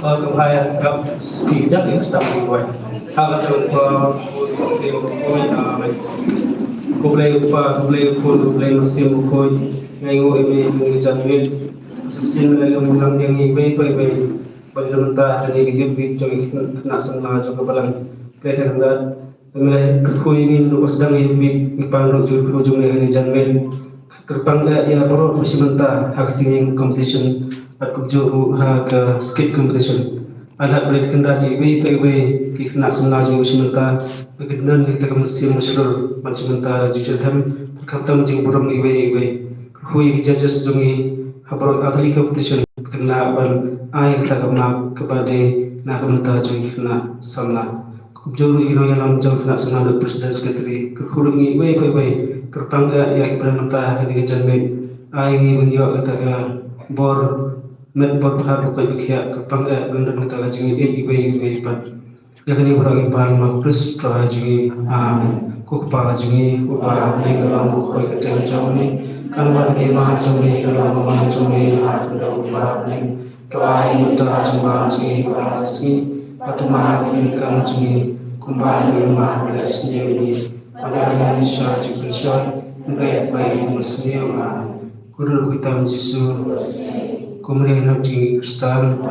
Supaya sikap bijak yang sedang dibuat. Kalau terlupa musim kublai musim koi ngayo ini mengejarkan sesin lagi menang yang ibai berlentah dari hidup jogi kena sengaja juga balang kereta hendak mulai kekui ini untuk sedang hidup ipan ujungnya ini jangan kerpangga ya baru masih mentah hak singing competition atau juru hak skate competition ada berat kendali ibai kena sengaja masih mentah begitu kita mesti masyarakat macam mentah jujur ham katam jing burung ibai hui judges dungi habar atli competition kena ban ai kita kena kepada nak mentah jing kena sama juru ino yang jauh kena sengaja presiden sekretari kehulungi ibai kerpangga ya implementasi di jamin ai menjawab kata bor met bor har ko bikhya kerpangga benda kata jingi ibai pat yakni orang ipan makrus pra jingi ko kepala jingi ko ba dalam ko kata jawni kan ba ke ma jawni kalau ma jawni ada ubah ni tuai muta jumpa jingiasi patuma kan jingi kembali ma lesni pada Indonesia juga baik Muslim guru kita Yesus kemudian Nabi Kristen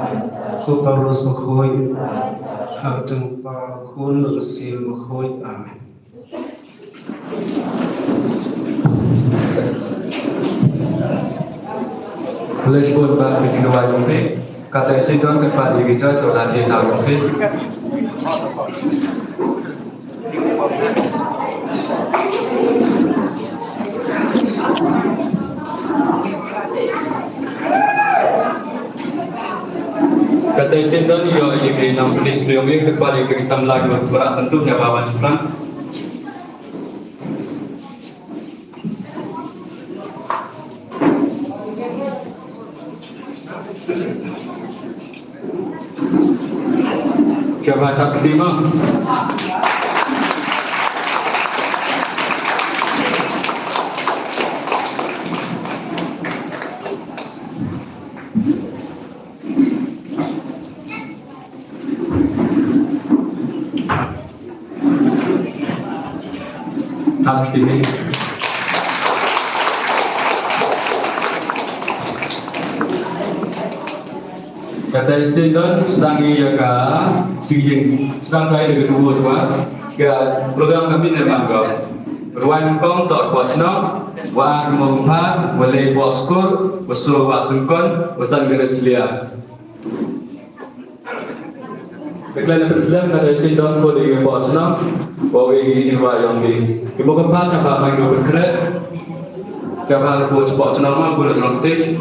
ku Paulus Makhoy hatem kun Rasul Makhoy amin Let's go back to the Bible. Kata isi don kepada gereja saudara dia tahu ke? Kata isi don yo ini nam tulis beliau kepada gereja lagi berperak sentuhnya bawa sebelah. Jabatan kelima. Tahap kelima. Kata isi don sedang iaga singing sedang saya dengan dua semua ke program kami memang go ruang kong tak kuasno war mempat boleh boskur besar wasungkon besar gereslia Iklan Presiden kata isi don ko di bosno bawa ini jiwa yang di kemudian pas apa main berkeret jawab bos bosno mah boleh on stage.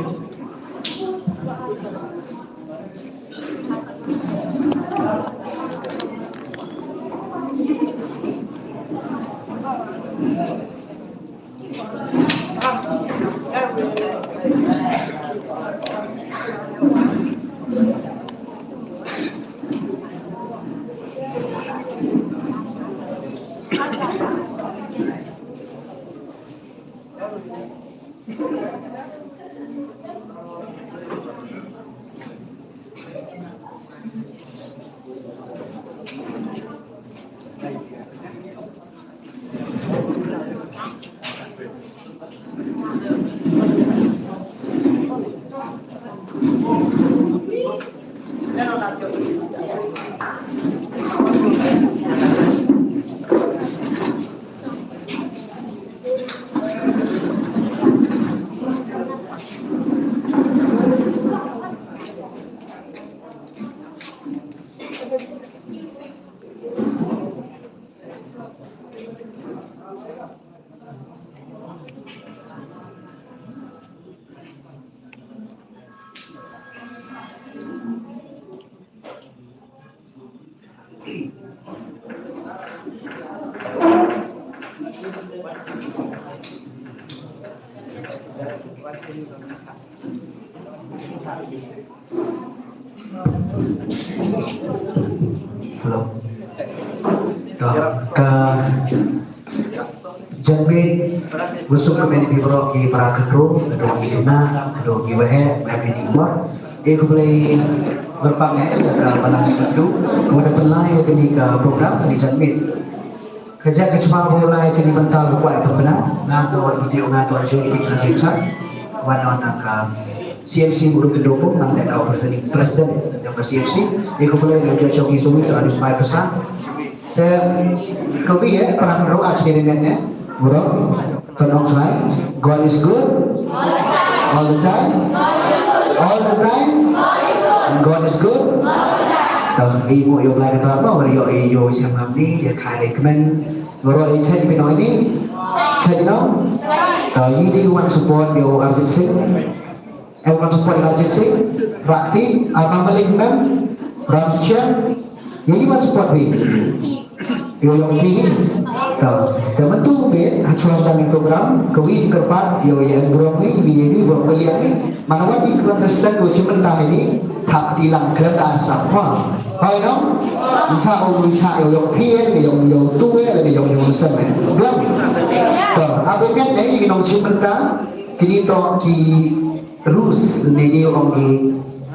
Hello. Ka Jambil busuk ke meni bibro ki para kru ado ki tuna ado ki wahe wahe ni bor e ko boleh berpangai ke balang itu kepada pelai ke program di Jambil kerja kecuma mulai jadi mental kuat benar ngato video ngato ajo di sisa wana ka CMC guru kedukung nang kau presiden yang ke CMC e ko boleh dia coki sumi tu ada 5%. Dan kau ya perang roh aja dengannya, bro. Tolong try. God is good all the time, and God is good. Tapi mau yo belajar berapa? Yo siapa ni dia kaya rekomen. Bro ini saya di pinoi ni, saya di nau. Tapi ini one support yo Arjit Singh, one support Arjit Singh. Rakti, Abang Malik Mem, Ram Sucian. Ini one support ni. Yo yang ini, teman tu be, hanya dalam program, kawis kerpat, yo yang burung ini burung belian ini, mana wadi kontestan dua cipta ini, tak hilang kereta asapwa, hai no, insya yo yang pien, yo tu yo sama, belum, apa kan ni yang cipta, kini to ki rus ni orang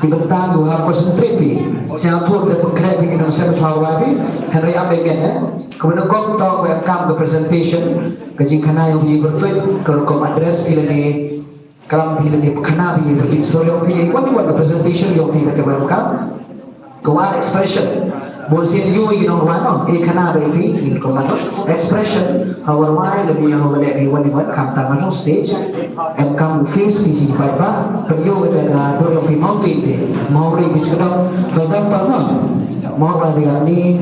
ki bertahan dua konsentrasi, saya tuh berpekerja di Indonesia macam Henry Abegan, kemudian kau tahu welcome ke presentation, kejingkana yang bertujuan kalau kau address bila ni, kalau bila ni kena bila ni soal yang pilih, kau presentation yang pilih ke welcome, kau ada expression, boleh you ignore one, kena baby, ni kau macam expression, our why lebih yang lebih one come tangan stage, welcome face PC baik perlu kita dorong di mountain deh, mau reach ke dong, for example mau lagi ni.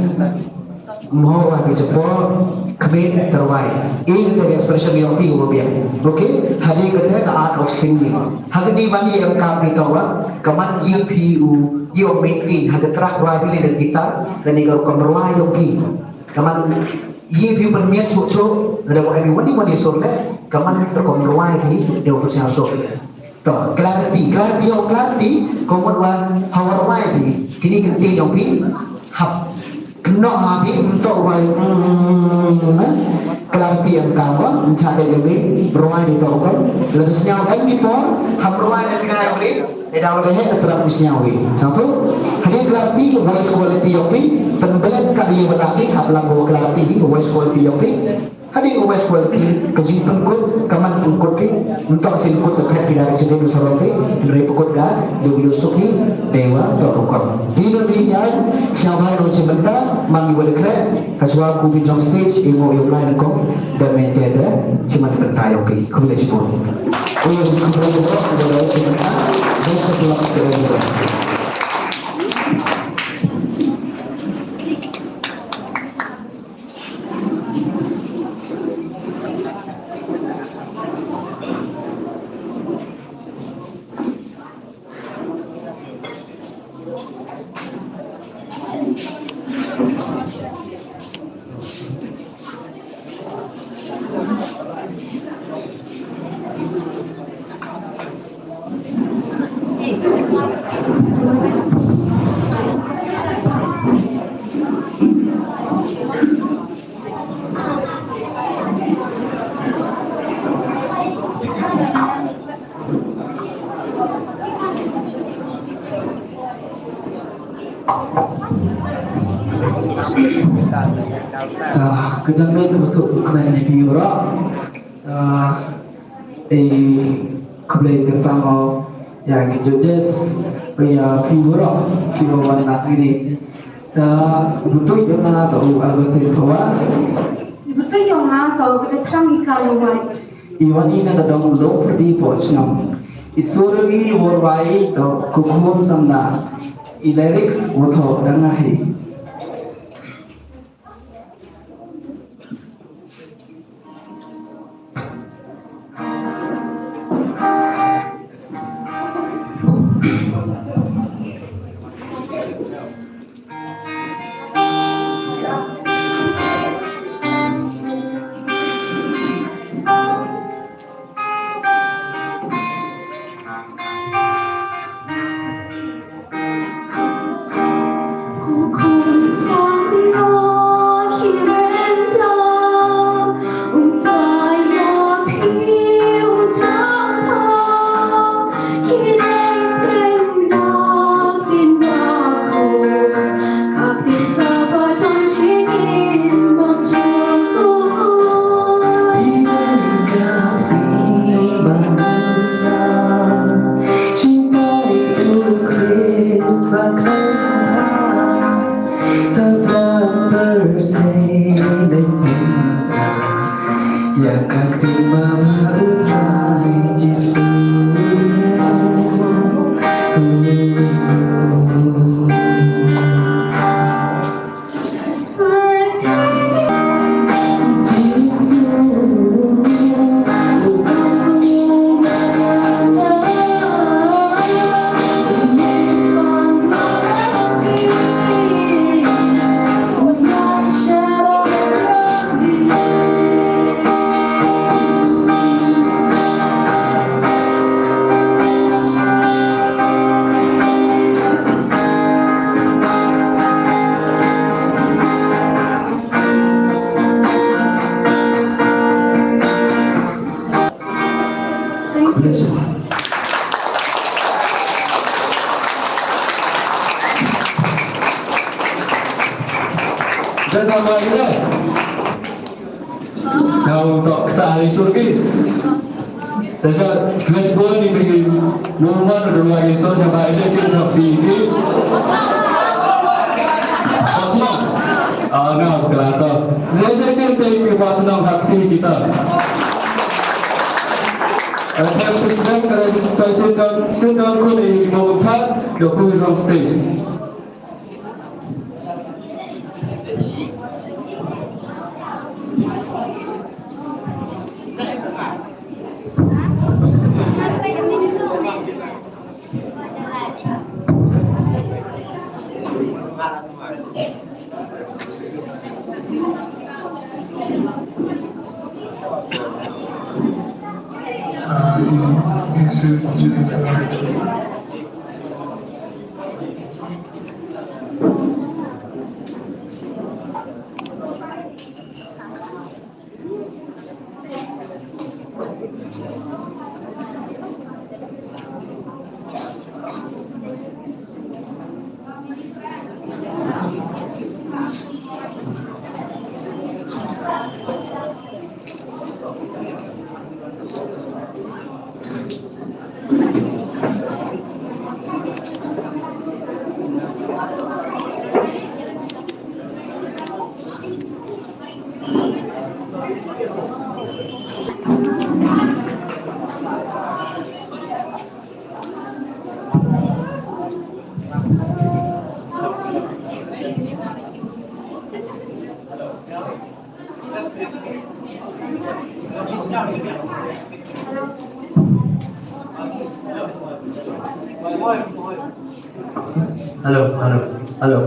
Mau lagi support kebet terbaik. Ini dari expression yang tinggi biar. Okay, hari kita the art of singing. Hari ni bani yang kami tahu, kaman UPU, yang maintain, hari terak wajib ni dari kita, dan ni kalau kemeruai yopi, kaman UPU berniat cucu, dan kalau everyone ni sorle, kaman kemeruai di dia untuk siasat. Toh, clarity, kemudian hawar wajib, kini kita yopi, hab. Kena habis untuk kelampi yang kawan mencari juga beruang di toko lalu senyum kan kita ham beruang dan sekarang beri dah oleh terang senyum contoh hari kelampi voice quality yopi pembelan kami berlatih hapelang bawa kelampi voice quality yopi hari voice quality keji pengkut kaman pengkut untuk silkut terkait dari sini bersoropi dari pengkut dah dewi yusuki dewa terukam di Indonesia siapa yang sebentar mangi boleh keren kasih aku di jong stage imo yang lain kok dan main teater cuma dipertai oke kau boleh sebut oh yang boleh sebut adalah sebentar dan setelah itu Kejangnya itu masuk kepada di Europe. Kemudian terutama yang judges, ya Europe, Europe ini. Betul yang mana tahu Agustin Tua? Betul yang mana tahu kita terang ikan Iwan ini ada dong perdi pocnam. Isuragi worwai to kukumun samna. Lyrics woto dangahi. Yes. Dan sama kita. Now untuk kita ahli surga. Jadi kelas bola ni beri nomor dua isu sama SSC tapi ini. Pasal. Nah, kelihatan. SSC tapi pasal hati kita. Kalau presiden kalau sedang kau di mau empat, dia pergi on stage.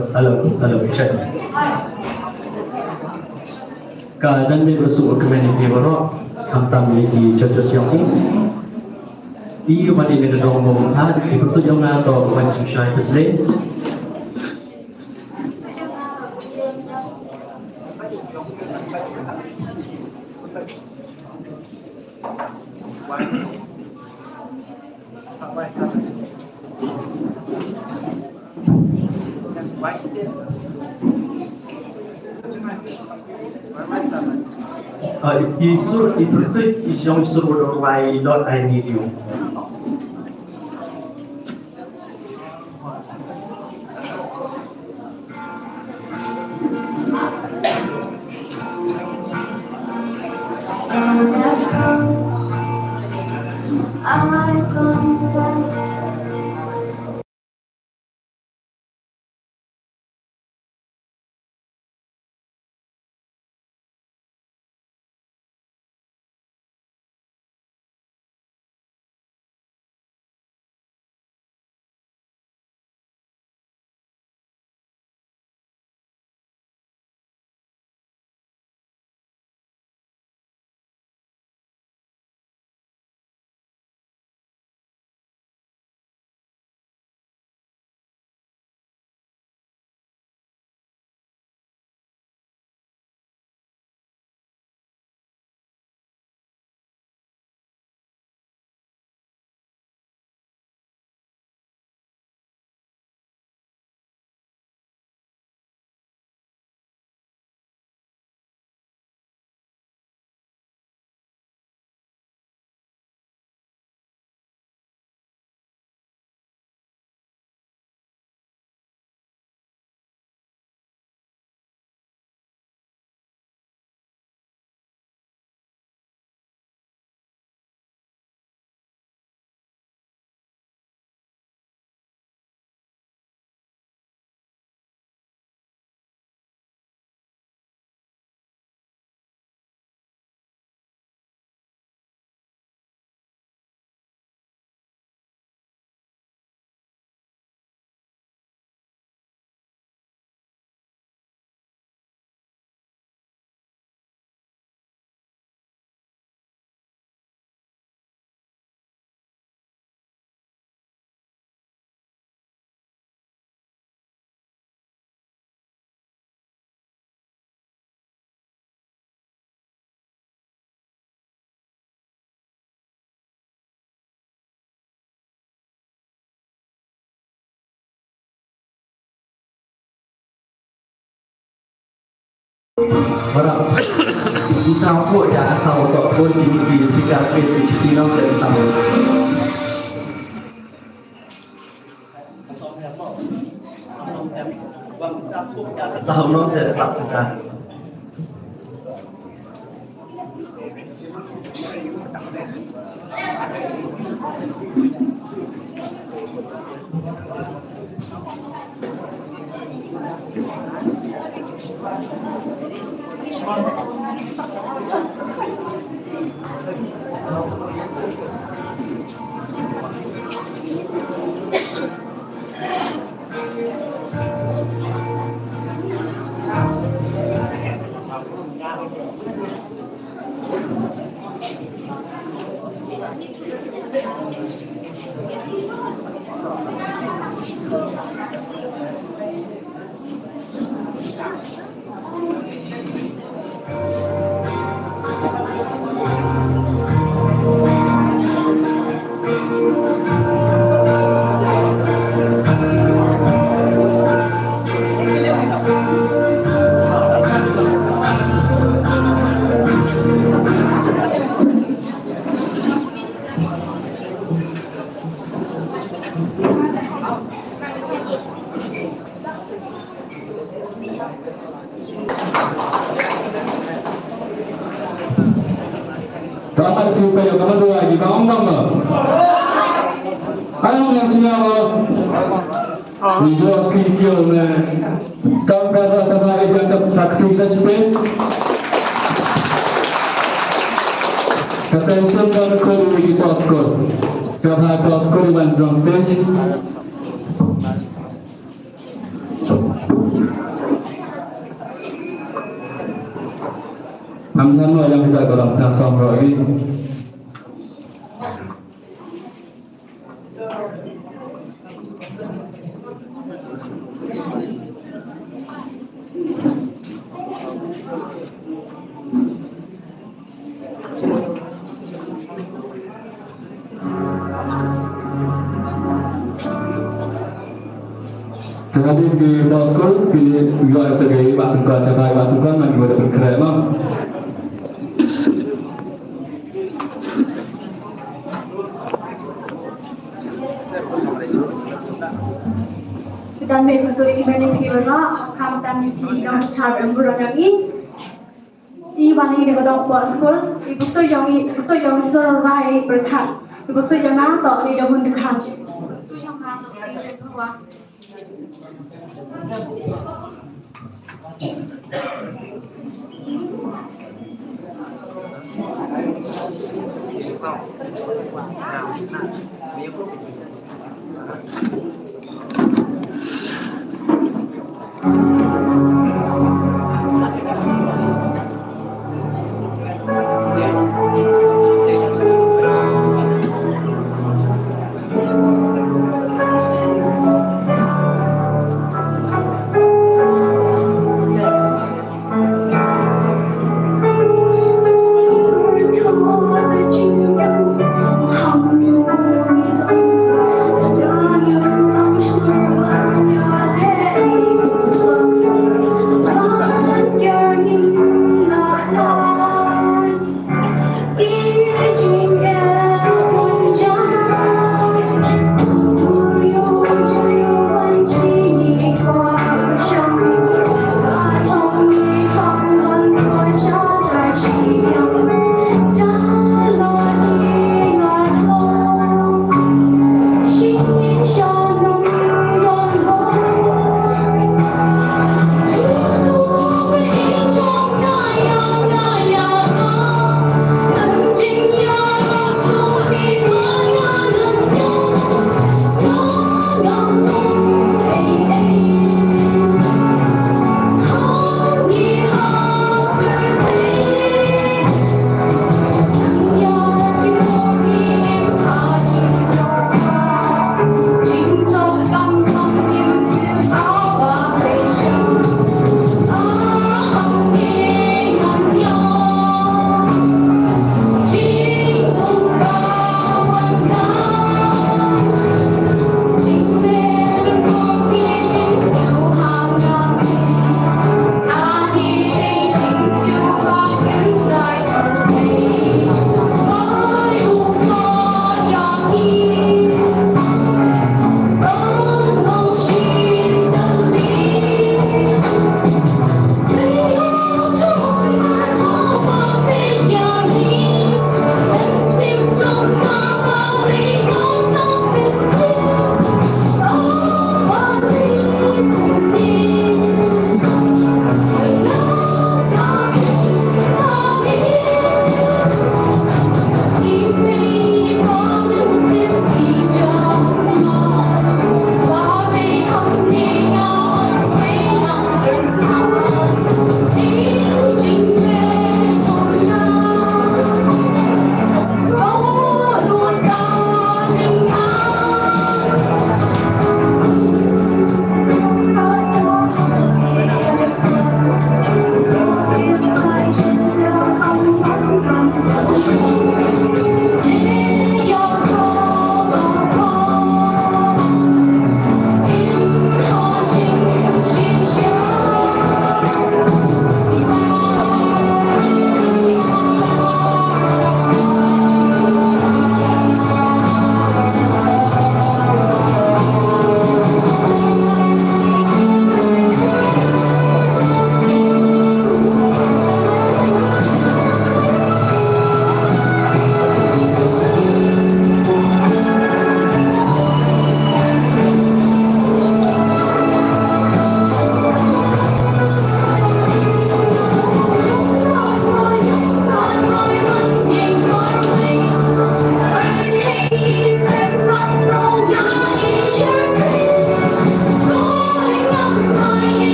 Hello, check. Kajian ni bersuara kementerian Pemerintah, kami di Jogja Siang ini. Di mana ini ada rombongan ada pertujuan atau macam saya keselin. Isu itu yang suruh orang lain I need you. I confess Orang Isang po ya asal untuk pun di sekitar Filipino dan sama. Sama dan tak sedang. Dapat kayo kapag lagi ba ang mga anong yang siya Visual skill na kapag sa bagay dyan taktik sa state attention dan kuru di posko kapag posko man on stage Amsan yang bisa dalam transform lagi. Kemudian di posko pilih juga sebagai pasukan sebagai pasukan yang juga bergerak. Dan besok event yang kira kami dan di dalam cara berbuat ini wani ini kalau buat sekolah itu yang seorang baik berkat itu yang nanto ini dah mendekat itu yang nanto ini tua Hãy subscribe cho kênh Ghiền Mì Gõ để không bỏ lỡ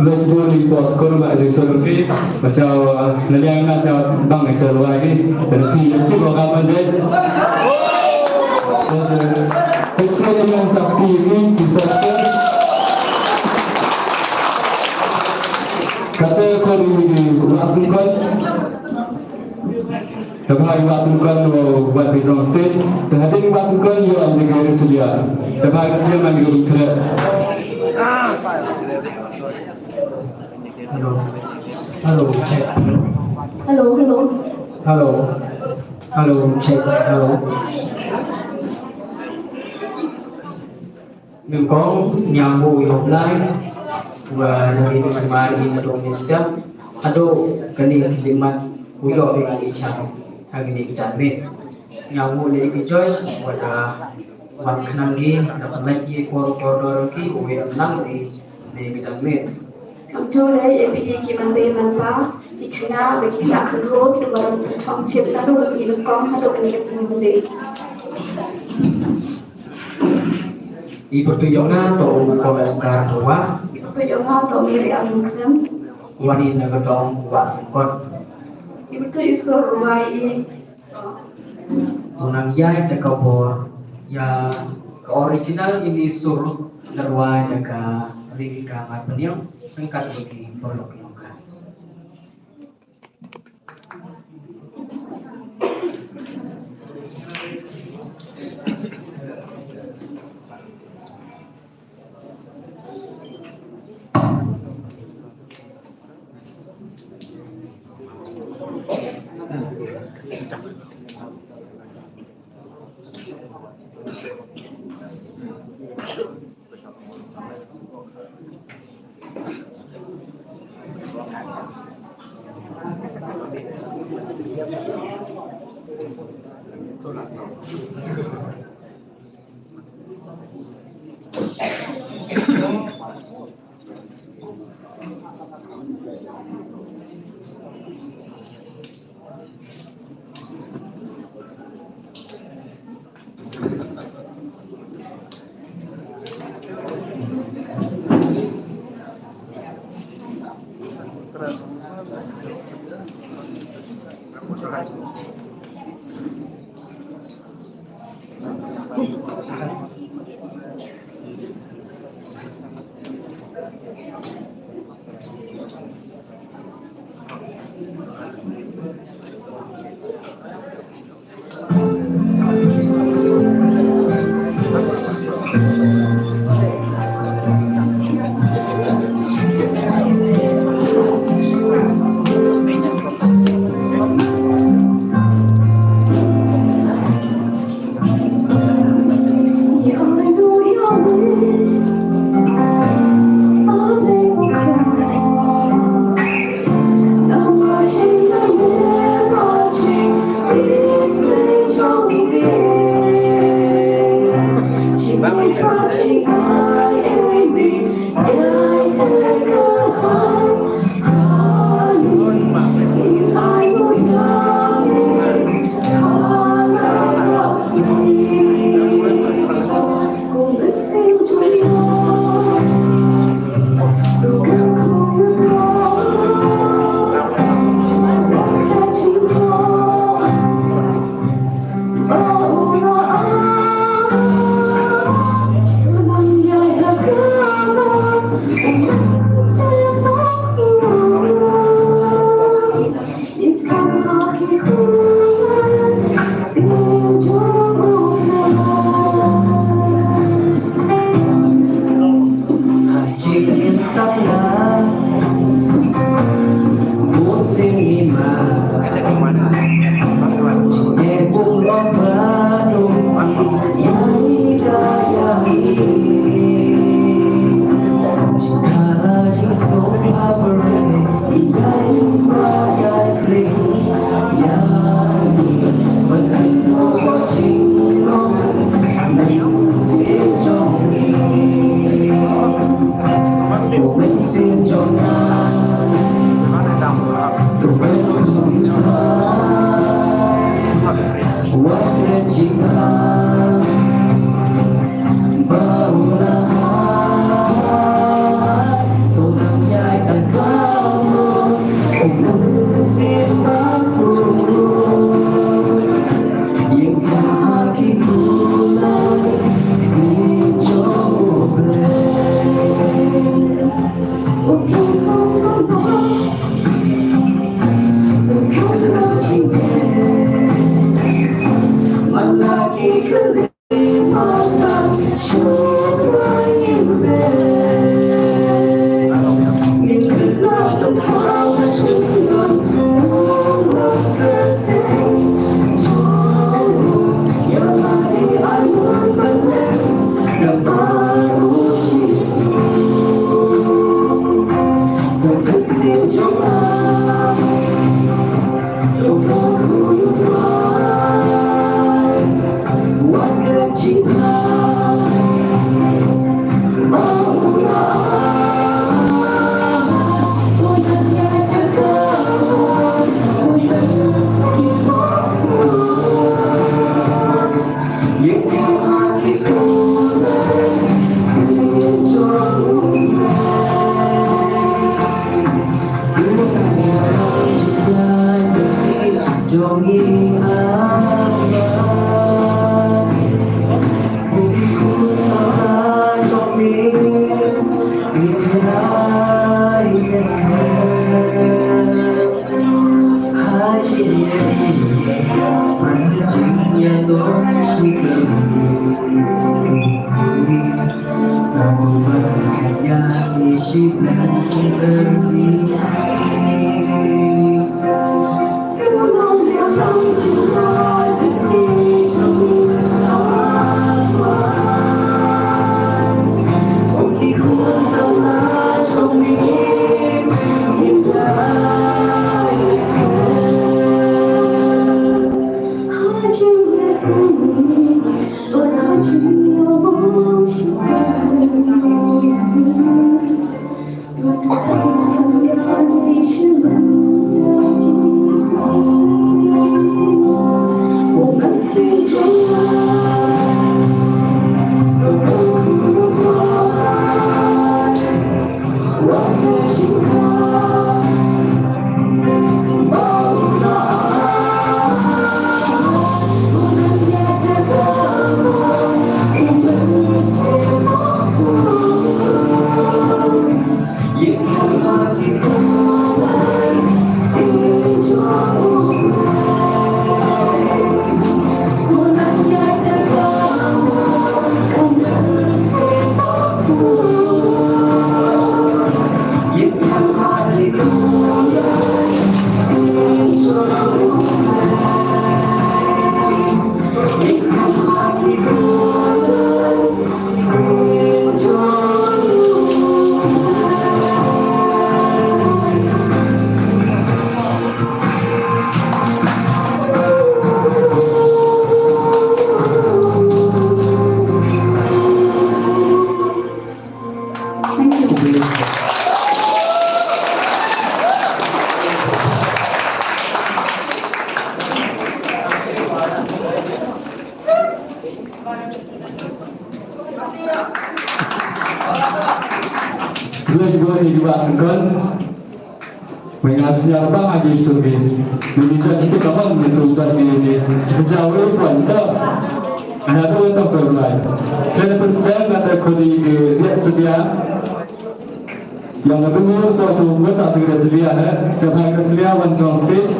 Lesbon di poskor mbak di Surabaya, pasal nelayan pasal bang pasal lagi, tapi itu bakal menjadi. Sesuai dengan sakti ini di poskor. Kata kau di Washington, Sebab Washington buat di stage, terhadap Washington yang negara selia. Sebab dia mandi bergerak. Hello, check. Hello, check. Hello. Mình có nhà ngồi offline và dari semua di Indonesia. Ado kini kalimat uyo dengan ican hari ini cantik. Nyamu dari Joyce pada waktu nanti dapat lagi koridor ki uyo enam di cantik. Kamtu le epi ki mande manpa ikna bekina kro ki baru chong chip na do si kong hado ni sini. Ipertuyongan atau kolestar tua Pertanyaan atau miri alingkran wanita gedong buat sekot itu isu ruai tunang yai de kabor ya ke original ini sur derwai de ka rika mateniam angkat bagi polok yoga Baulah tunang yai Aku bersedia isi dan berisi. Dua sebuah dibahasakan mengasihkan bang Haji Sufin Indonesia sikit kapan menentukan ini sejauh ini pun tak ada tu tak berlain dan persedia ada kodi dia sedia yang kedua tu semua tak segera sedia jangan kesedia one song stage.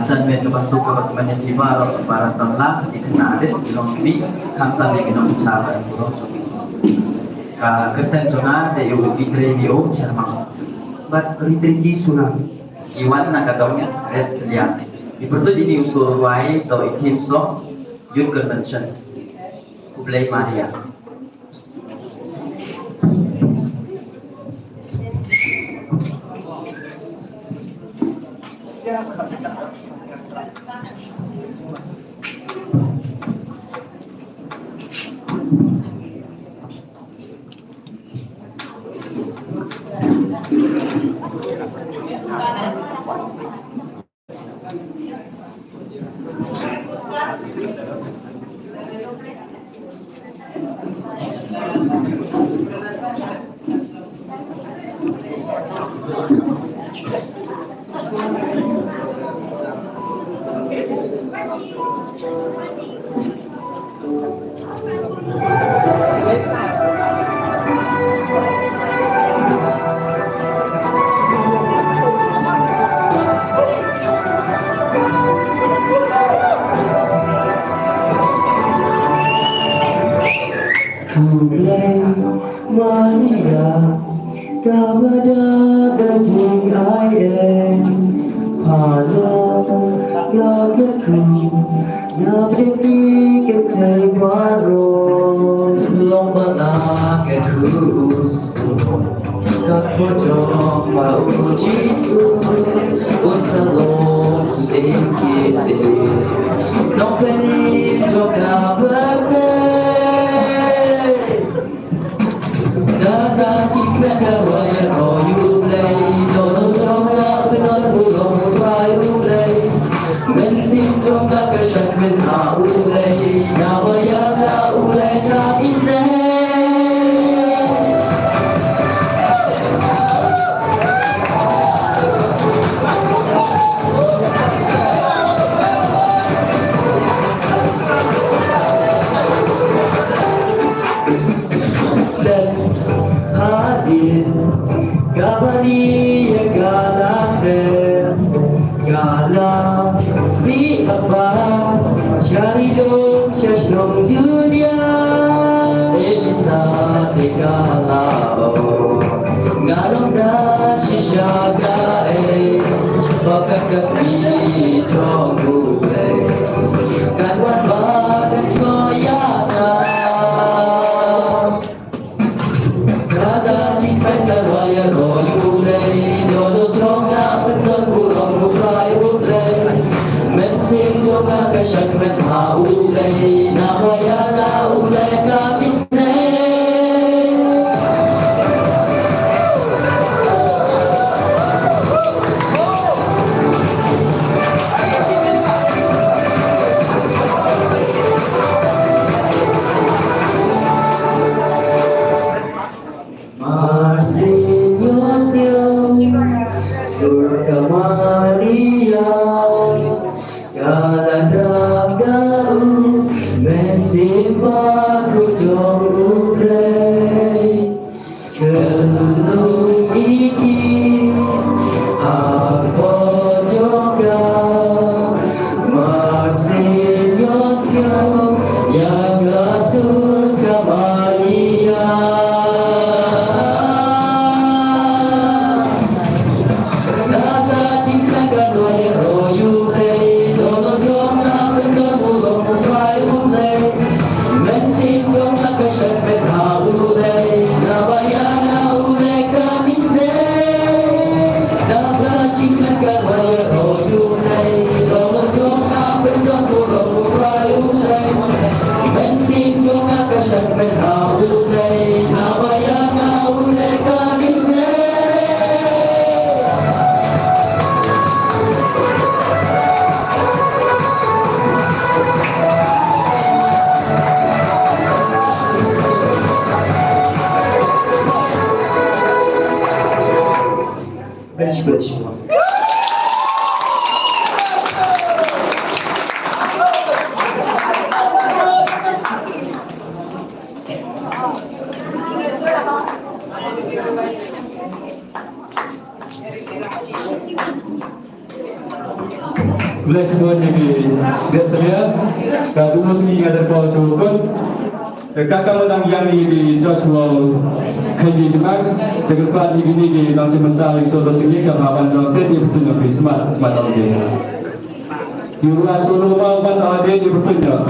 Jan me to masuk ke bagaimana tiba para samlah dikenali di longkri kanta di kenal cara burung cobi. Kerten jona de yo itre bio cerma. But ritriki sunang. Iwan nakagawnya red selia. Ipertu di usul wai to itim so youth convention. Kublai Maria. các thuở cho và uji su un salon xin kisi non penny cho cả birthday đã chỉ biết là vậy rồi you play đồ trong là bên nói buồn lòng vai you play mình xin cho các cái sân bên hạ you play nào bây giờ là you play là is there. Kabari galang galang bi apa cari dong syashnong dunia bisa tegalau ngalong da shishaga bakat kepi chong mulai kan wan bakat choyana kada jikan karwaya royu lei dodo chonga pendon burong bukai ulei mensing jonga kasyak men ha ulei nawaya na ulei kabisne surga Maria galadam gau mensimpah kujong ulei kelung iki apa juga marsinyosyo yang surga Maria. Boleh semua lagi dia sedia kadua sini ada kau sokot kakak menang yang ini di Joshua Henry Dimas dengan part ini di Bangsa Mental Solo sini kapan John State betul lebih smart lagi di luar Solo mau ada di betul tak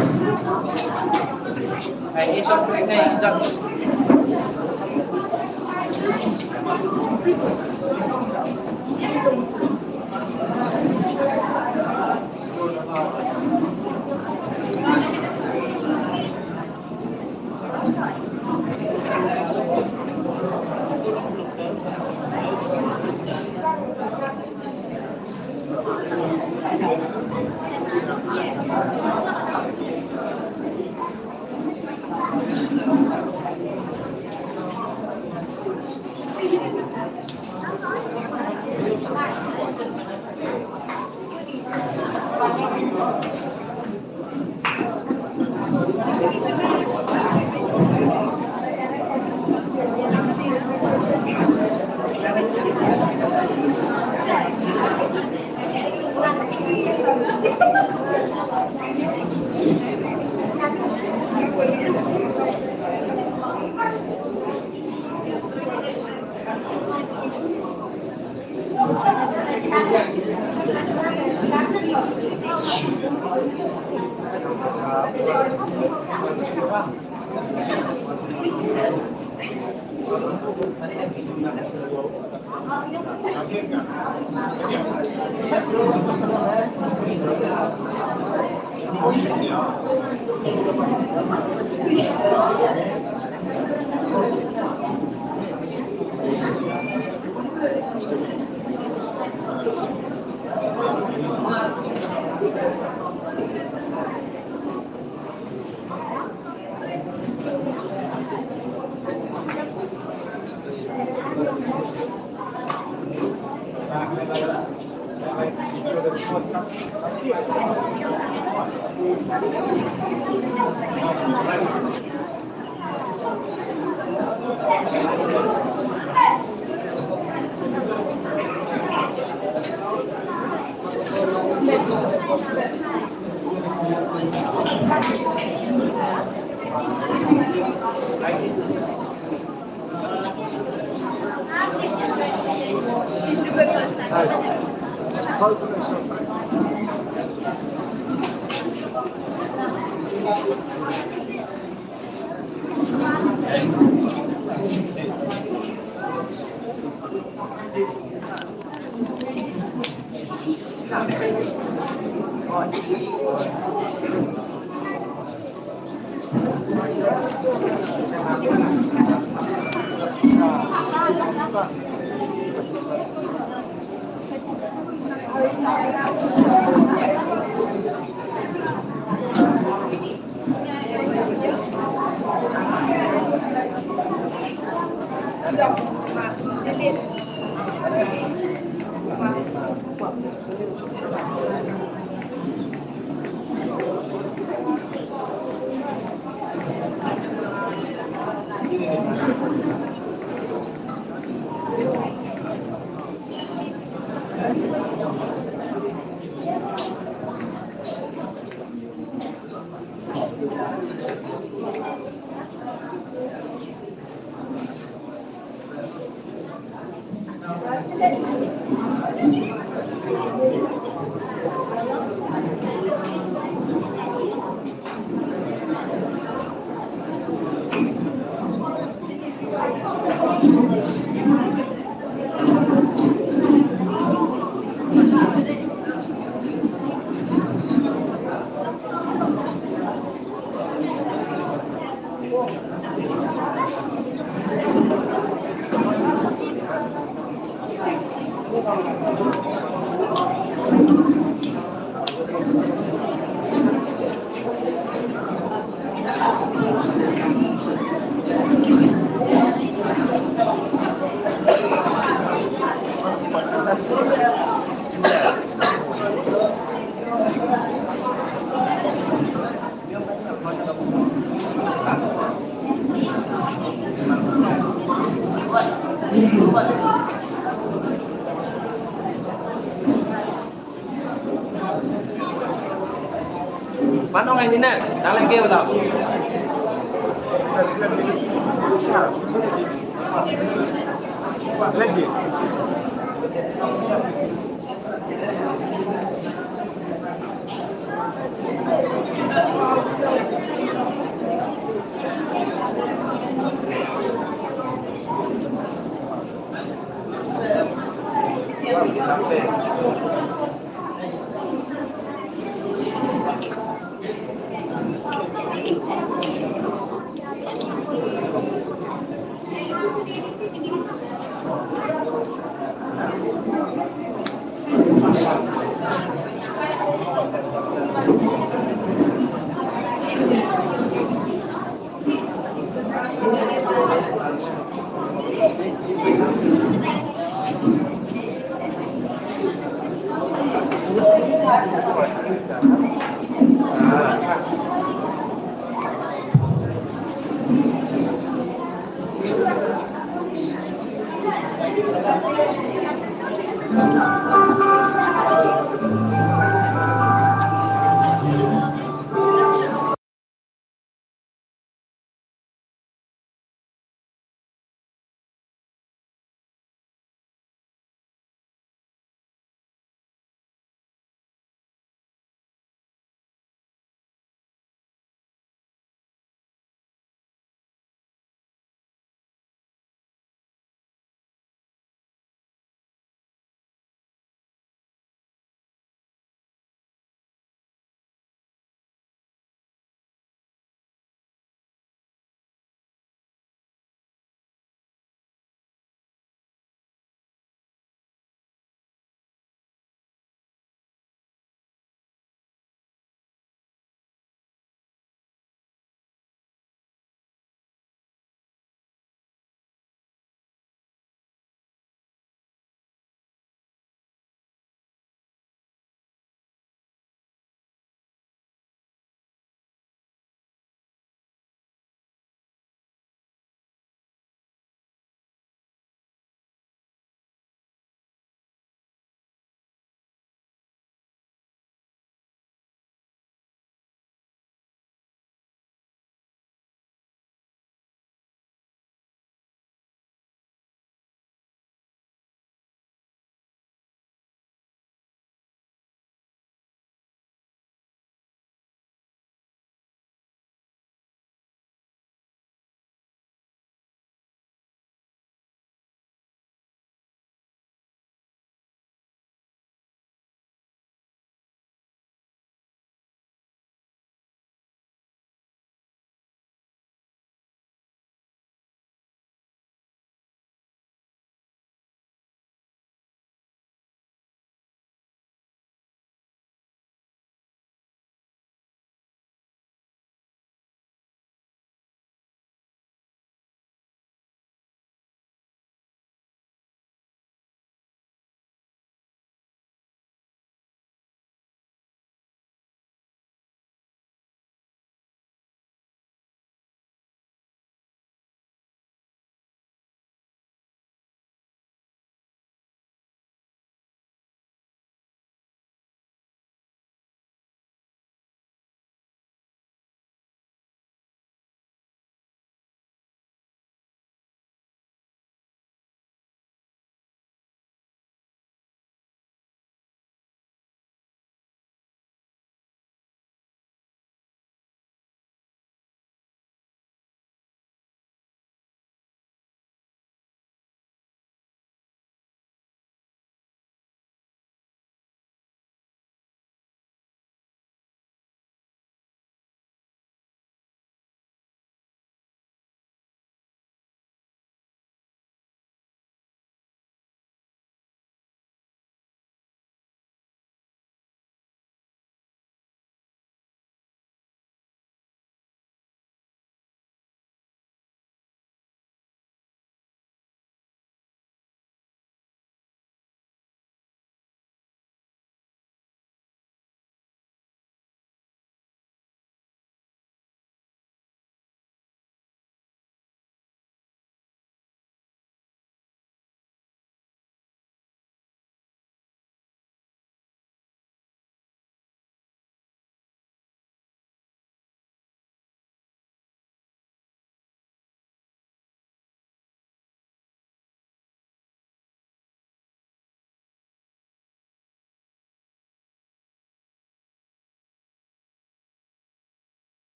Paano ngayon na? Dalang kayo daw.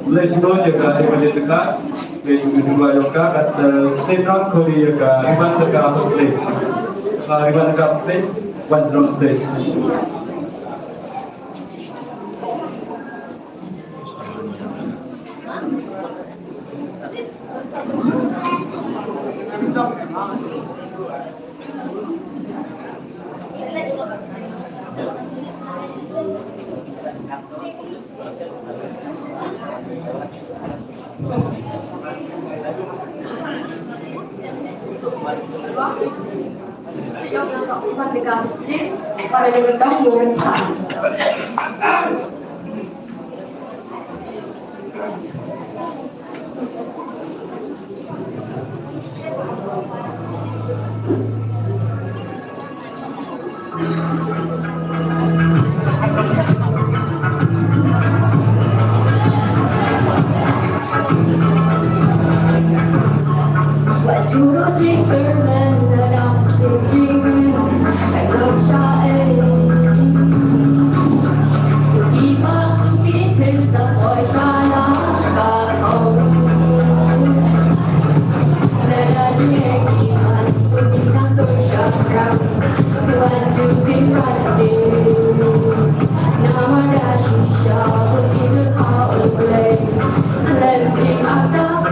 Mulai situ juga dibeli dekat, kedua juga kata Sitron Korea juga ribuan dekat apa state, ribuan dekat state, one drum state. Yang keempat dekat masjid pada dekat berentah. Wajuro jingkermen ladang jingkermen agam syae suki pasuki pesta boy shala ka kau lada jingki man tukin kan tu syakram waju pinrande nama dashi sha utin haul play lanjing atap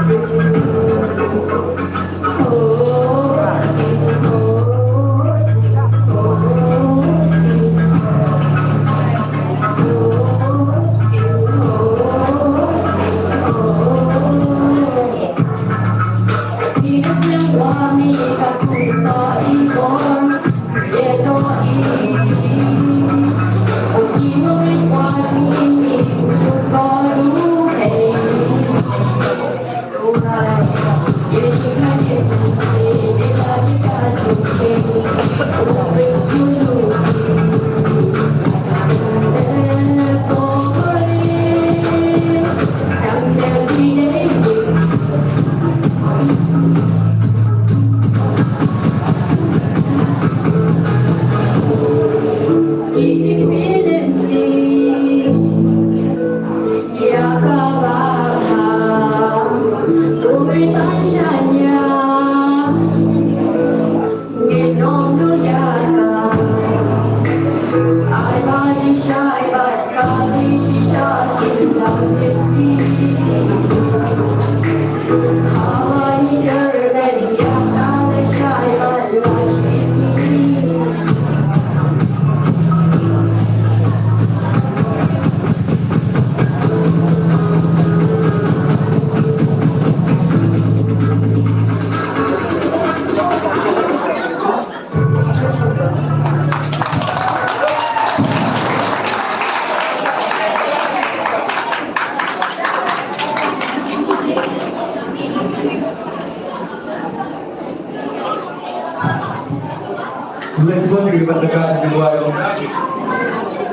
Mulai situ ribuan dekat kedua juga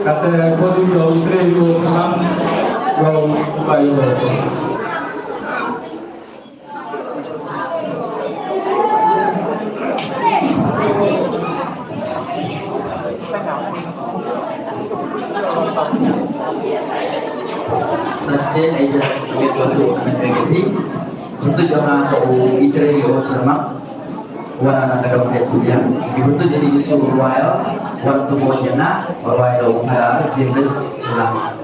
kata kodu jauh itu senang jauh bayu. Selesai aja ambil masuk menjadi untuk jangan kau ikhlas yo cermak warna kadang dia sedia itu jadi disuruh royal waktu mau jena royal para jenis celah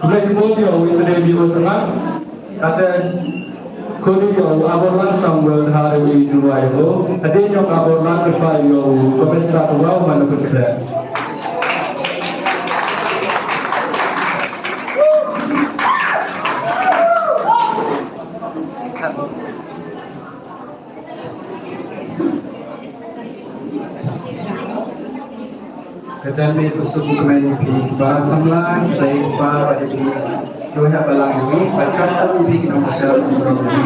Mulai sebelum dia witness di Osaka, kata kodi dia aborlan Samuel hari ini juga itu, ada yang aborlan kepada dia pemesta pulau mana berkata. Kejadian itu suku kementerian bahasa Melayu baik para di Tuhan Balangwi berkat tapi kita masyarakat berani.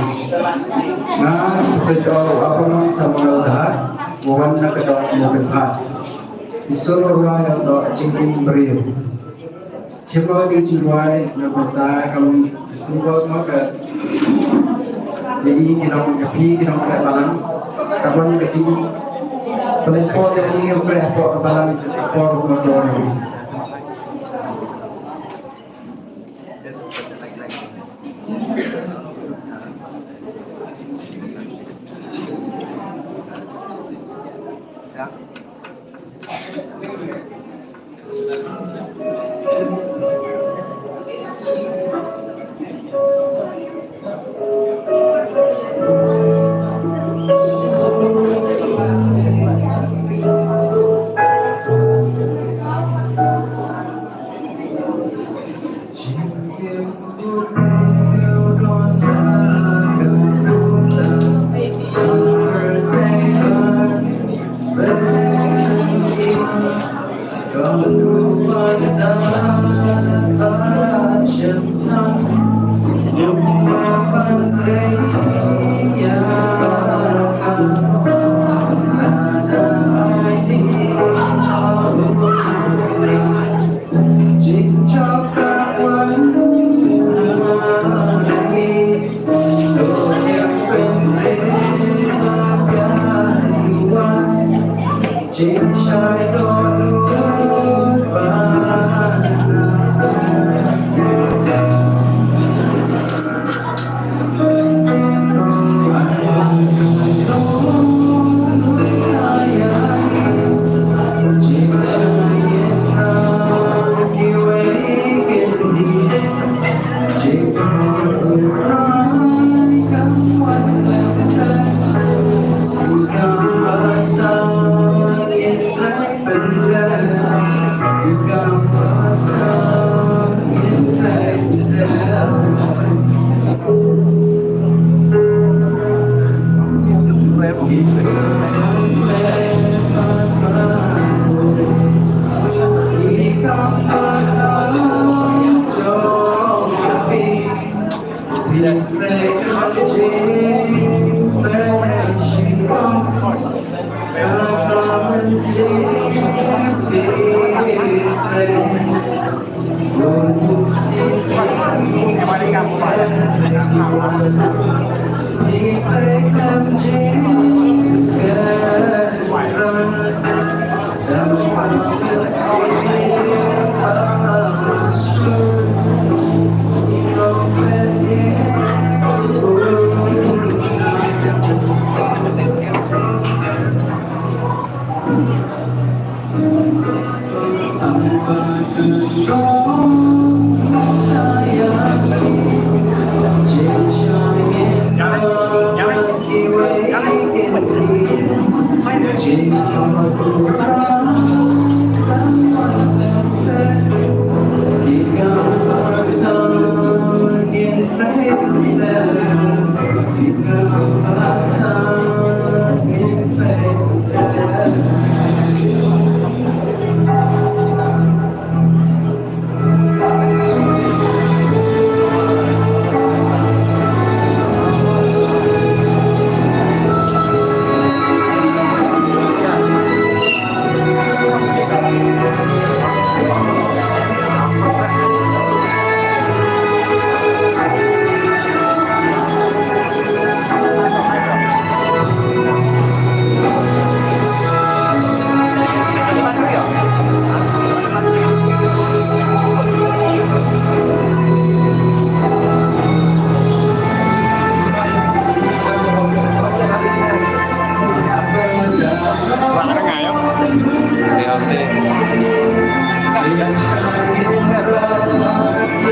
Nah, kita apa namanya Samuel dah, bukan nak kedua mungkin hat. Isolo ruai atau cingking beriu. Cuma di ciwai nak bertai kalau simbol maka jadi kita mengapi kita balang kapan kecil. Pelipor yang ingin berepot balang por kotor ini.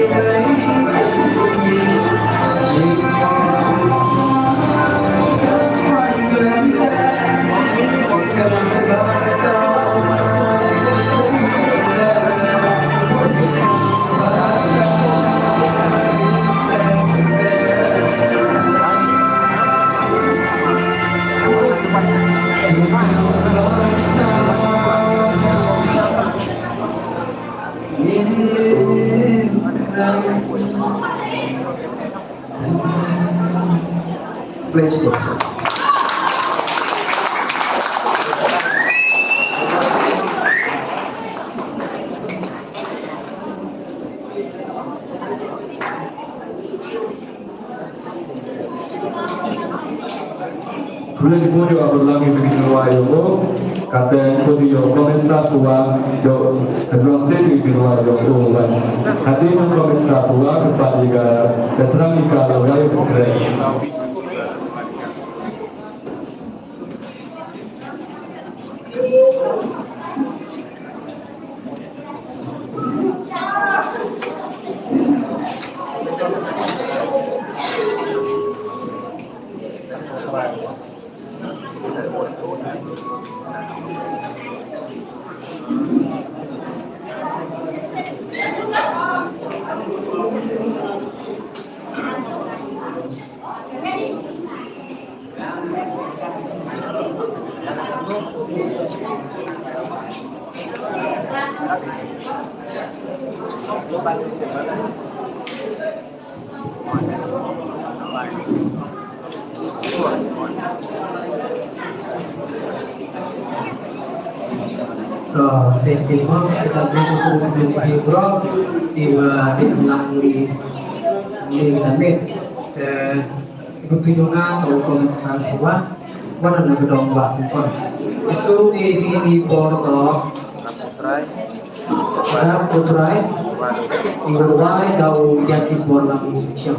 Oke. Please go. Tulis pun juga berlagi begitu ayo, kata itu dia komesta tua, do stage itu ayo tuan. Hati itu komesta tua kepada juga keterangan kalau ayo keren. Sesi kecantikan sudah menjadi bro tiba di cantik ikut hidungnya atau komisan dua mana ada gedong basipon isu di porto para putrai ingurwai dau yaki borlang suciang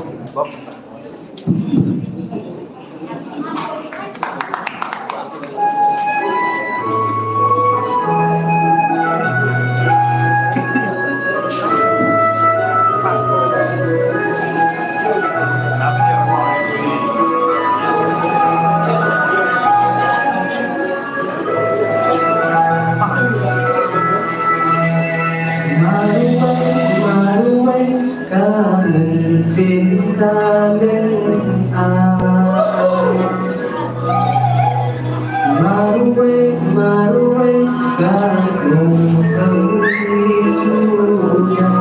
xin ta lên Maruwe kasih kau suya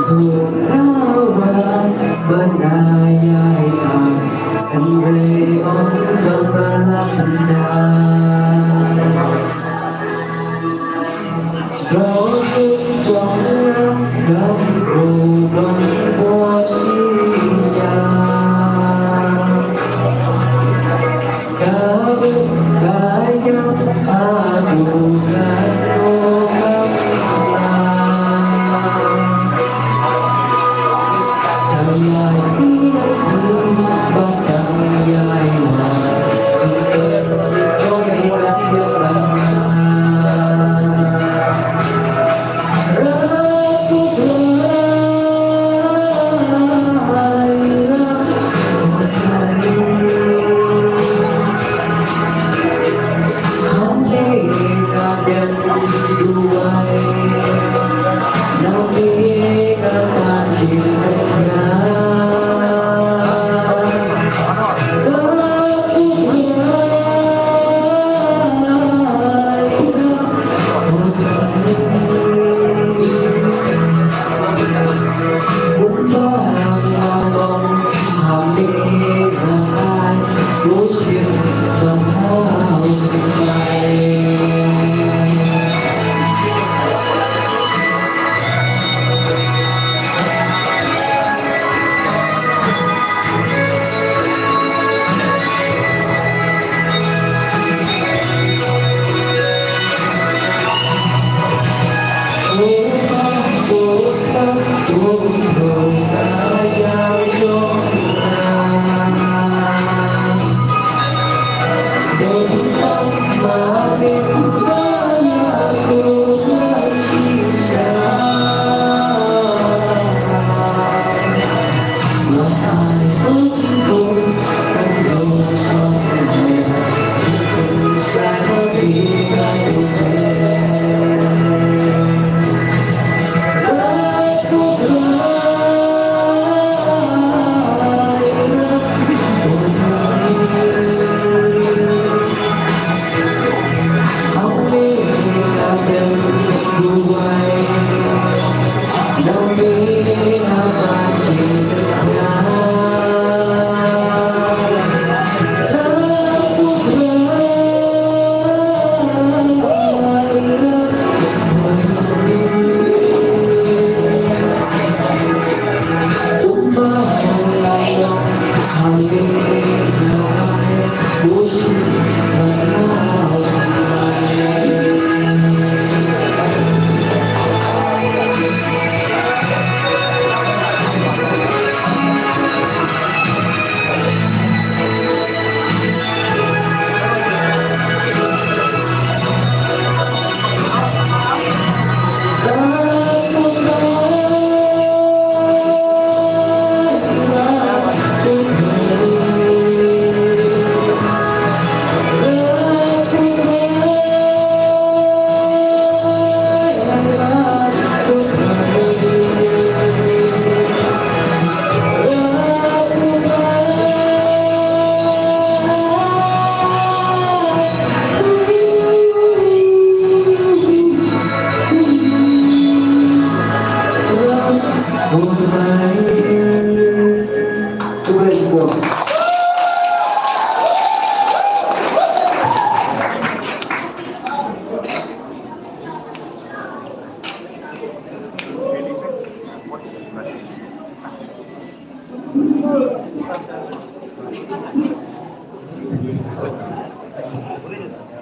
Surawan benayai Andre on berbalanda Hãy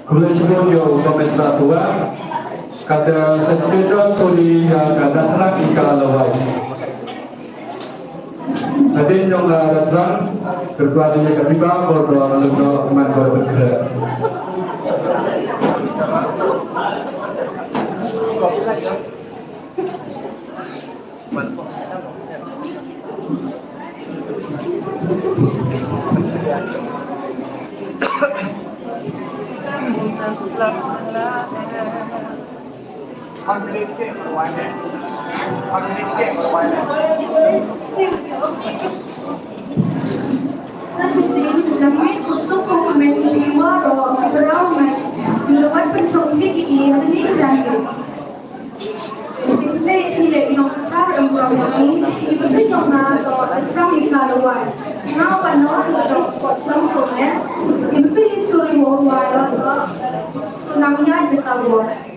Kuliah yo domestra tua kata sesedon tuli kata terang ikala lawai. Hadin yang terang berkualinya ketiga kalau lembaga man bergerak. Sa sisi damit kusuk ko mentiwa ro berau mai lewat pensongsi ini ini jangan ini ile ino cara orang ini itu yang na to terang ikalawai now no to potong somen itu isu mo wala to namanya kita buat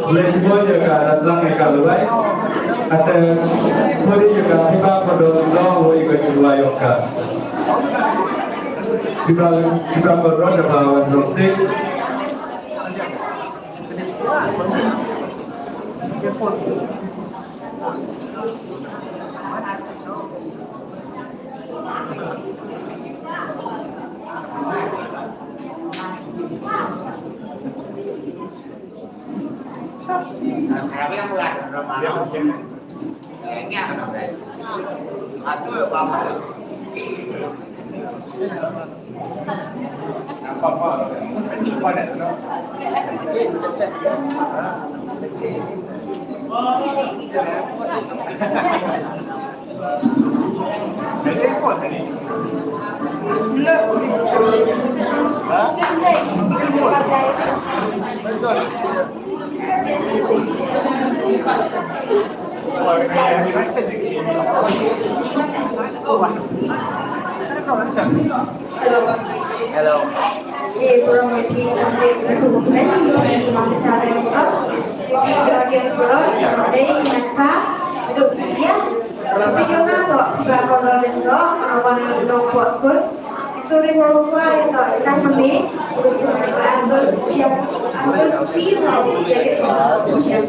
Boleh semua juga datang ke kalai. Ada boleh juga tiba pada dulu ikut dua yoga. Tiba pada dapat drumstick. Hello. Kurang lebih sampai kesulitan di cara yang berat. Jadi audiens berat, jadi nyata duduk dia. Video nado berapa orang itu, orang orang buat skor. Sore ngomong itu kan kami berusaha mengambil siap, ambil speed jadi siap.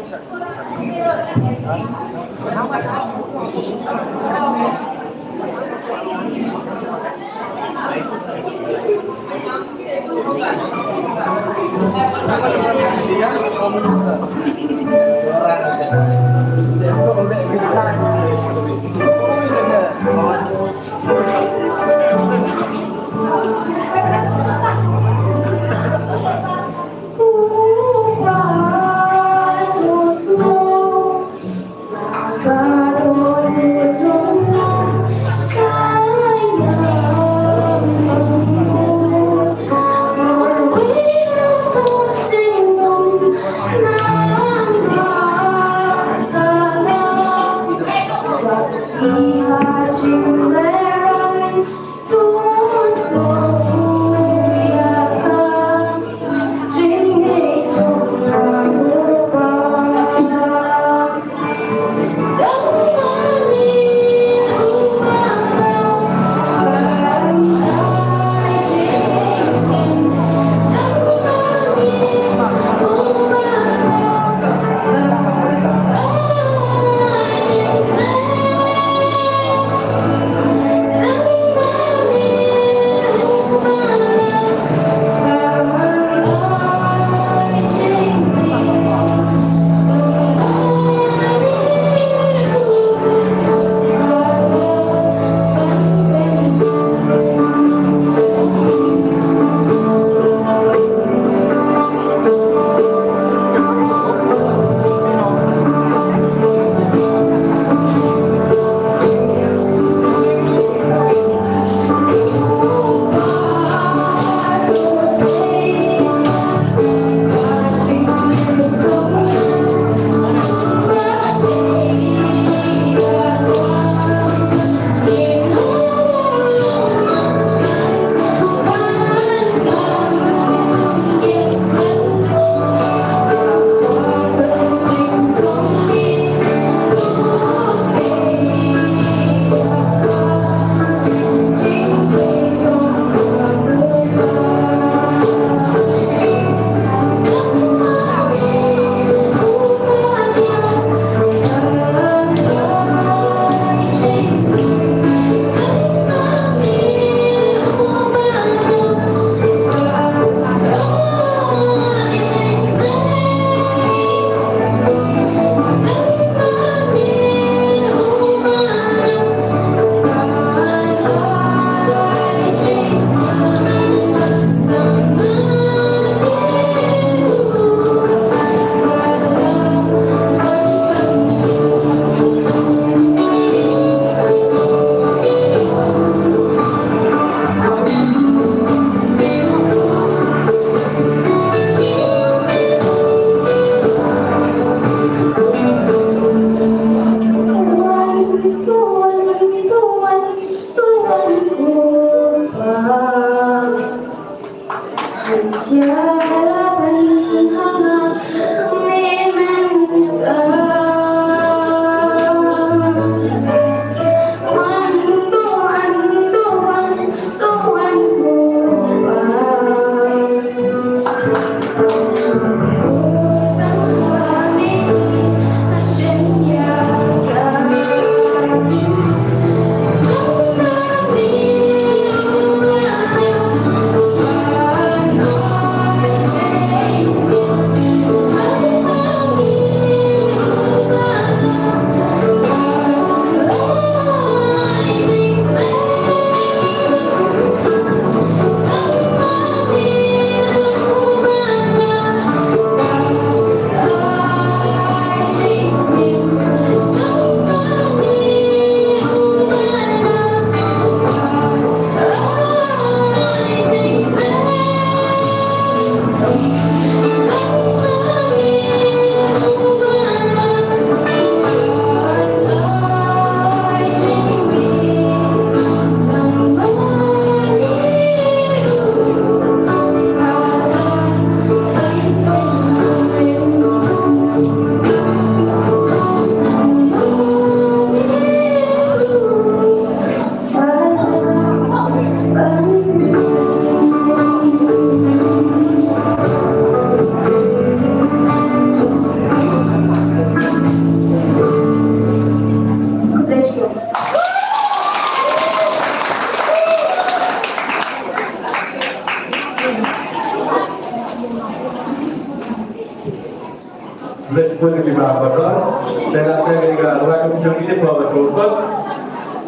Meskipun di bawah dan ada juga luar biasa ini bahwa cukup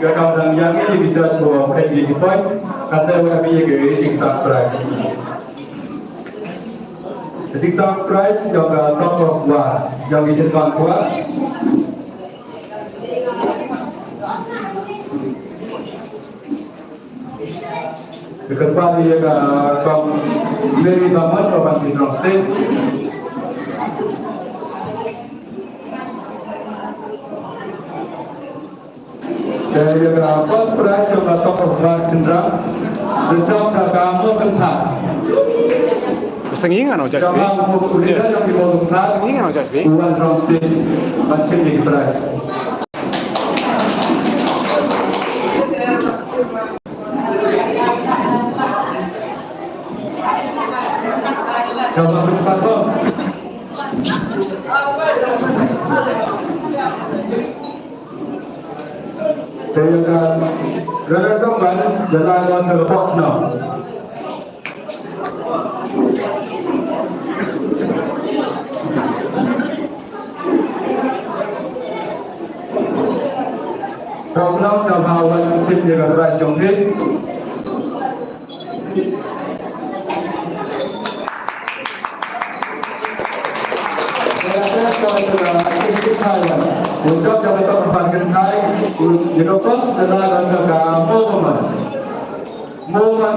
kalau orang yang ini bisa semua mungkin di poin ada yang lebih ke jingsa price. Jingsa price yang top of one yang diceritakan tua. Kedepan dia kaum dari bangun kawan di stage. Dari first prize yang top of one syndrome, rencam kamu kental. Sengingan aja. Jangan kuliah yang di bawah kelas. Sengingan aja. Bukan from stage macam di prize. Coba bercepat dong. Kayak rasa samban jalan macam box now. Box now sama awan chip dengan price yang tinggi. Untuk yang kita kembangkan kai, Yunus adalah rancangan momen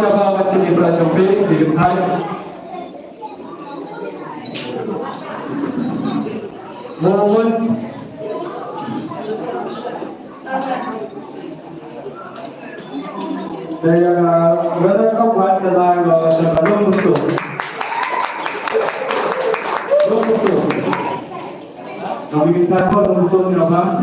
siapa macam di Praja B di kai. Momen saya berada kawan dalam sebelum itu. Kami minta untuk apa?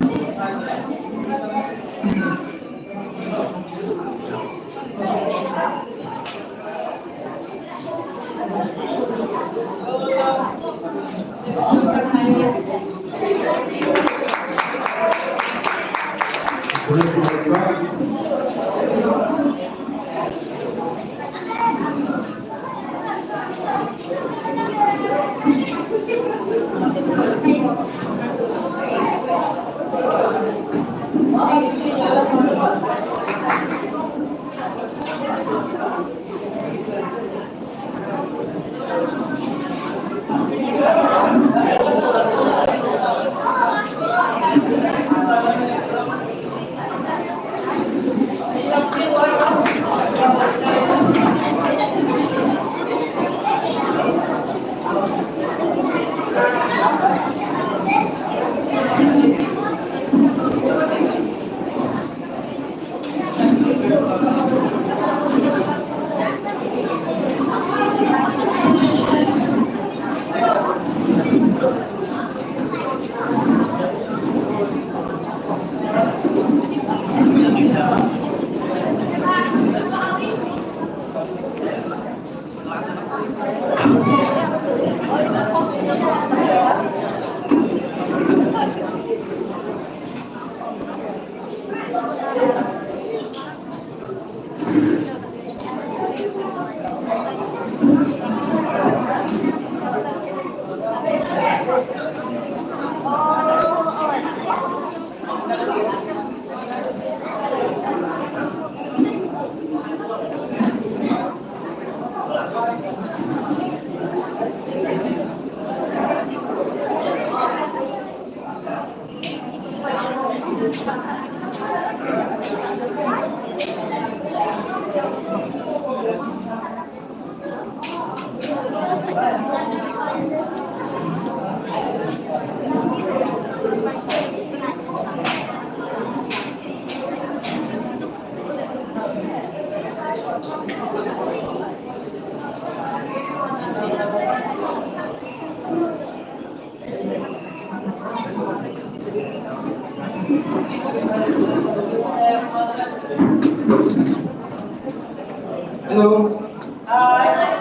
Hello.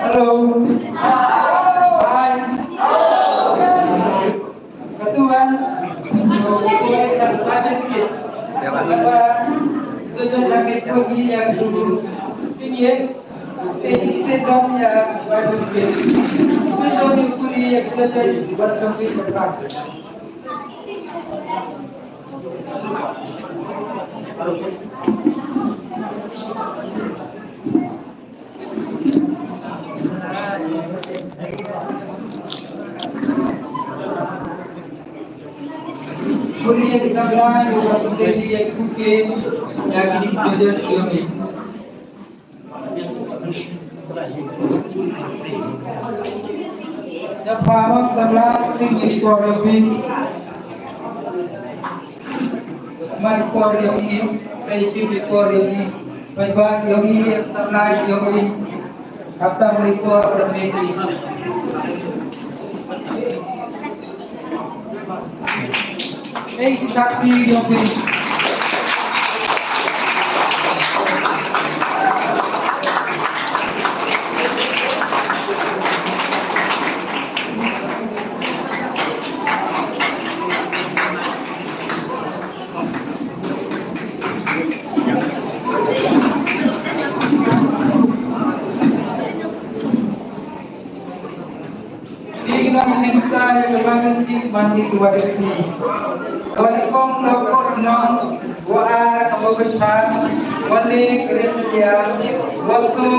Hello. Hi. Ketuan. Boleh dan baca sikit. Apa? Tujuan kami pergi yang dulu sini. Ini sedang yang baca sikit. Tujuan kuli yang kita jadi berfungsi cepat. Kuliah di sebelah, yang menjadi yang mungkin yang dipelajari ini. Yang paham sebelah tinggi koreografi, mar koreografi, prinsip koreografi, baik yogi sebelah yogi, kata mereka koreografi. Ei, taxi, eu venho. Kita meminta yang berbagai sedikit mandi kepada ini. Walaupun toko senang, buat kemudian, wali kerja, waktu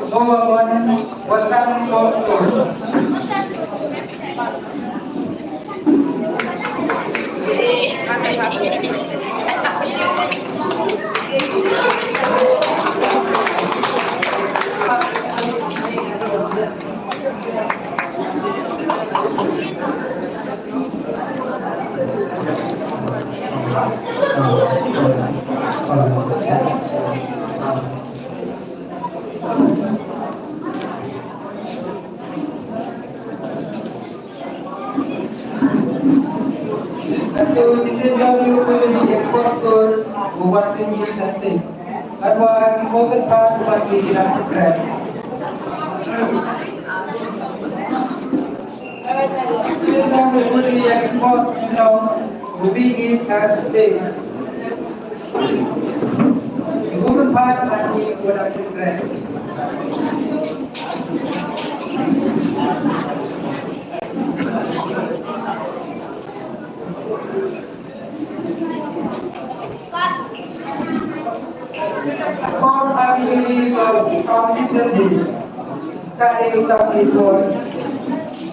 bawawan, watang toko. Satu tiga jauh dari ekspor buat tinggi testing. Kedua fokus pada bagi dalam program. Kita beri ekspor minum bumi testing. Fokus pada bagi dalam program. Kon pagi ini komputer di cari utang impor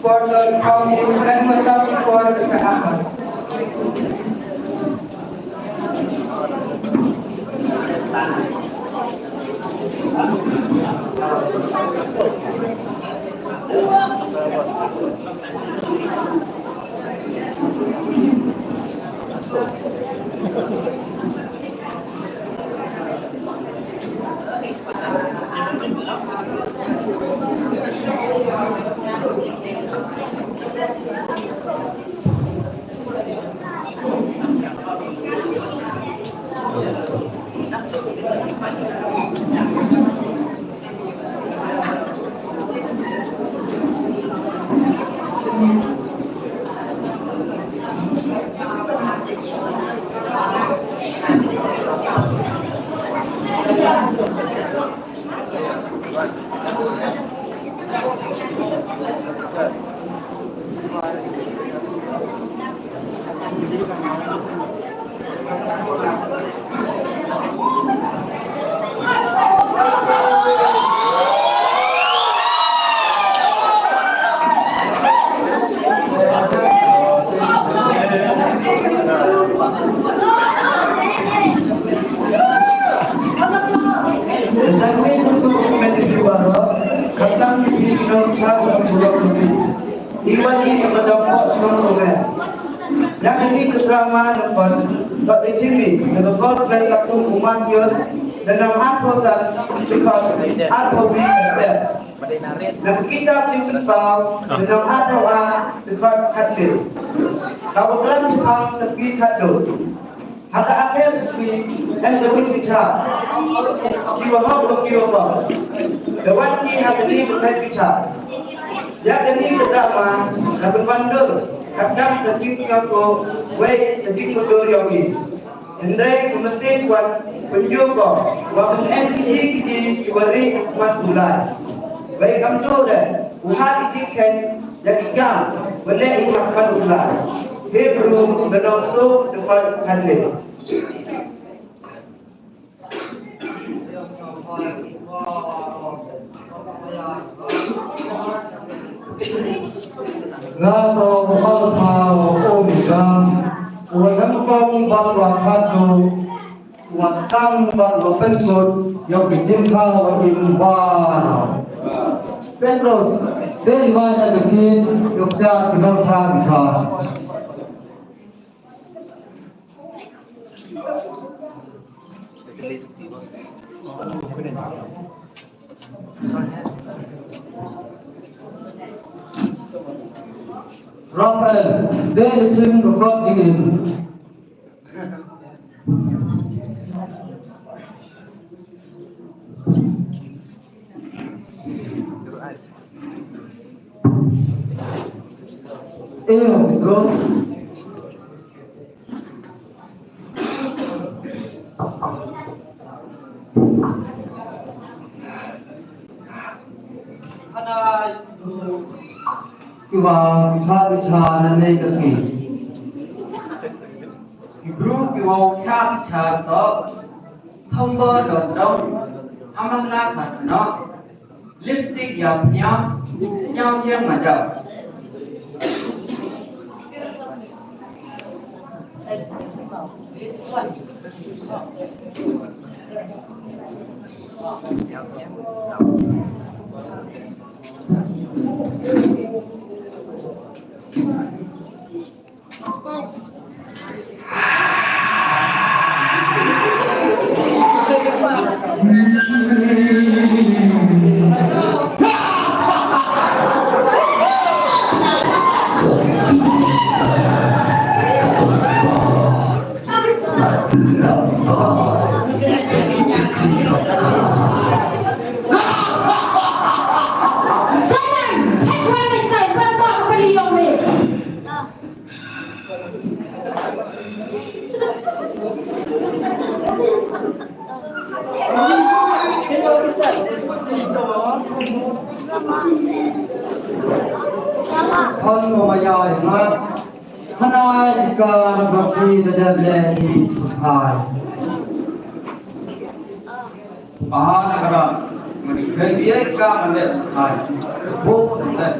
dan komputer dan utang impor kesehatan. Sampai masuk komedi baru, katang di Indonesia berbulan lebih. Iwan ini berdampak semangat. Yang ini drama dapat tak dicimi. The first place aku umat years dan nama proses because aku beli dan kita tinggal tahu dan nama doa because hadir. Kalau pelan Jepang meski hadir. Haka akhir meski jadi bicara. Kiwa apa kiwa apa. Dewan ini hari ini berkait bicara. Ya jadi drama dan bandel. Kadang kecil kaku, wait kecil mundur yogi. Hendrai mesti buat penjual, buat MPG di Iwari buat bulan. Baik kamu tu dah, uhat ijikan jadi gam, boleh imakan bulan. Hebrew dan also depan hadle. Gato bukal pao omgang, ulang kong balwa hado, wastang balwa penkot, yung bicinta wa imbano. Pedros, dari mana bikin, yukja pinang cha. Rafael, dari sini berkot jingin. Pedro. Kiwa bicara nanti kasih. Hebrew kiwa bicara to, tombol dodong, amanlah kasno, lipstick yang nyam ciang macam. Kon memayai mat, hanai ikan bagi dadam di sukai. Bahan negara, mereka dia ikan mandek sukai. Bukan.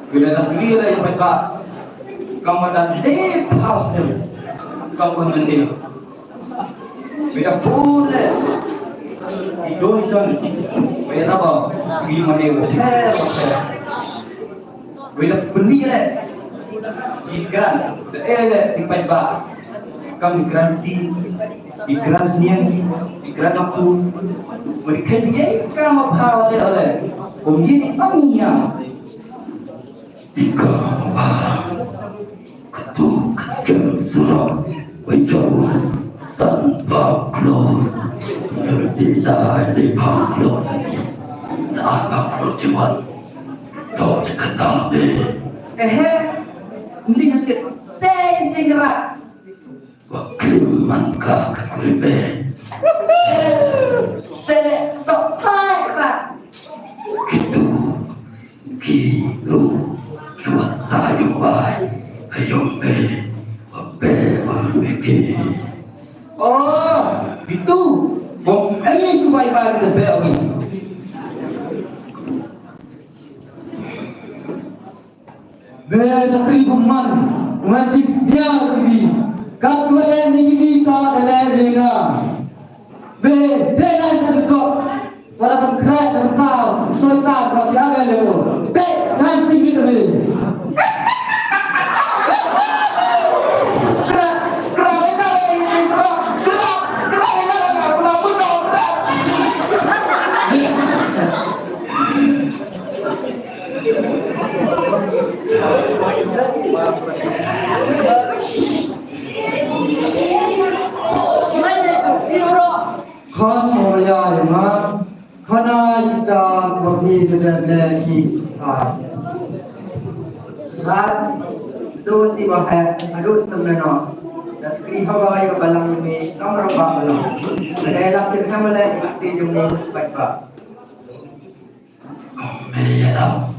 Bila tak clear lagi mereka, kemudian deep house ni, kemudian dia. Bila boleh, Indonesia, bila apa, pergi mana? Bila beli leh, ikan, simpai bah, kami garanti, ikan senian, ikan aku, mereka dia ikan apa dia oleh, kemudian angin, ikan ketuk kesurat, menjauh tanpa keluar, tidak dipanggil, saat makhluk jiwa. Kau cakap tak Ini sikit, segera. wakil mangka kekulbe. Tak baik lah. Kilo Kiwasai Wai Ayombe Wabe Wameki. Oh, itu. Bom, ini supaya bagi tebel ni. Sakri kuman, cik dia lebih. Kat dua ni kita dalam dengar. Delan terdekat. Walaupun keras tertahu, soitan kalau tiada lewat. Nanti kita beli. Khas Moya Imam, Khana Yita Wabi Sedele Ki Sai. Rat do tiba hai adut temeno. Das kri hawa ya balang ini nomor ba balang. Ada lak sir hamale ikti jumni baik ba. Meyalau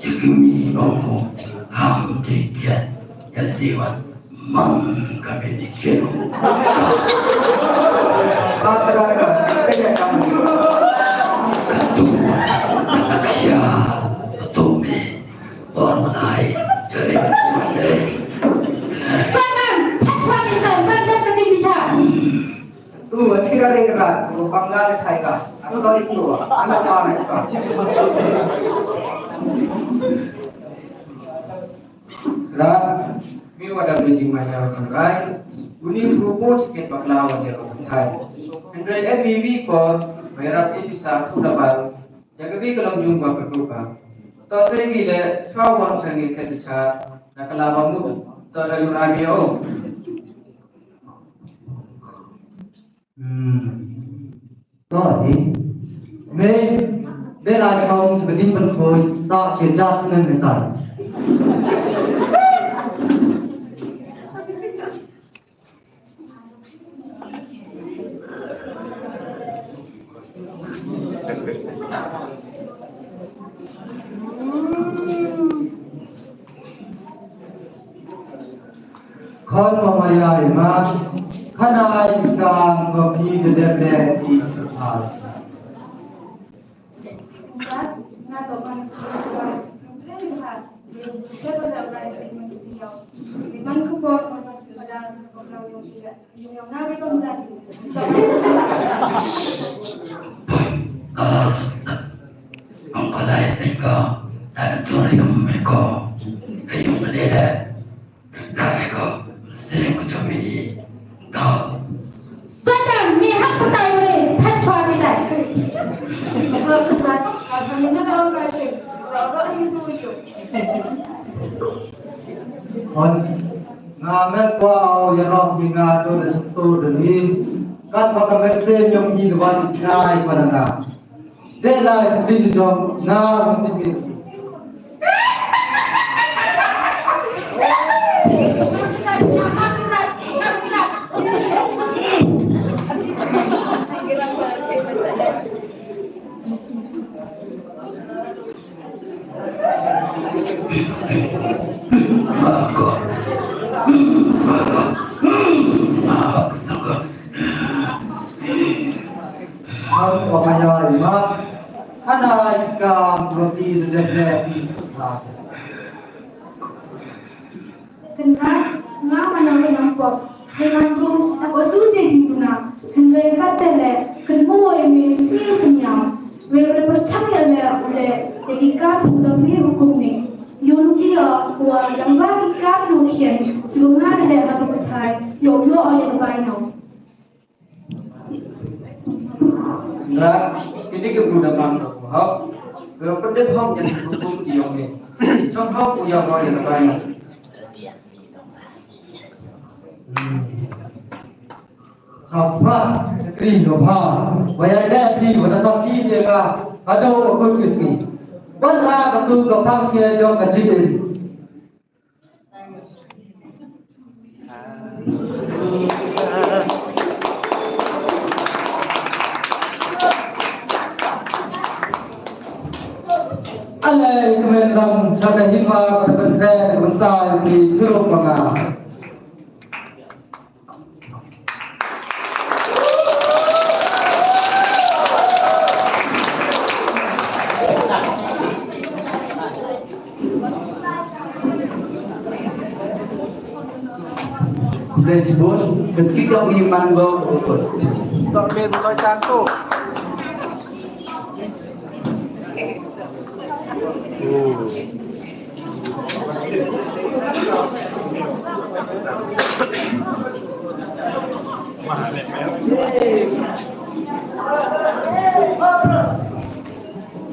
Yakimi Omo Ham Tiket Yaljiwan Man Kami Tiket Kata-kata kaya kamu. Katu Nasakaya Otome Ormanai Cerim Semande Paman, Pachwa bisa, bandar kecil bisa. Tu cikgu rekerat, bangga lekai ka. Atau itu, anak mana ka. Rat, mi wada bridging maya orang uni rumus sikit baklawan dia orang Thai. Android FBV por bayar itu satu dapat. Jaga bi kalau jumpa kedua. Tahu saya gila, sawan saya kita bicara. Nak kelabamu, tahu saya radio. Rồi Mê Đây là trong sự đi phân phối do chiến gia nên người tẩy Con mà mày ai mà khán ai càng và khi được đẹp đẹp thì thật hài. Ông có lại sinh có đã cho lấy ông mẹ có hay ông ở đây là ta phải có sinh của cho mình đó Soitan, mi hak petai boleh, Pachwa kita. Con ngà mét qua ao ya rong bi ngà do de sabtu de ni kat ba ka meste nyom ji de ban chai pa na na de la sabti jong na hum ti Ang pamaya ima hanay ka roti de de Kenal, ngah mana menampok. Dengan tu, apa tu jadi guna. Henry kata le, kenal ini sih senyum. Mereka percaya le, oleh jadi kamu lebih hukum ni. Yung kia, kuah yang bagi kamu kian, yung ada le harus bertai, yung ayat bayar. Rat, ini kebudak mana? Hak, pendek hak jadi hukum yang ni. Trong hak yang orang yang baik. Apa sekali doa, bayar dah di pada sakit dia ka, ada orang kisah. Banyak tu kapal sekian jauh kecil. Alai kemenlam cara hima kementerian bentar di seluruh Bangka. Dan sebut ketika iman go betul. Tapi mulai cantik.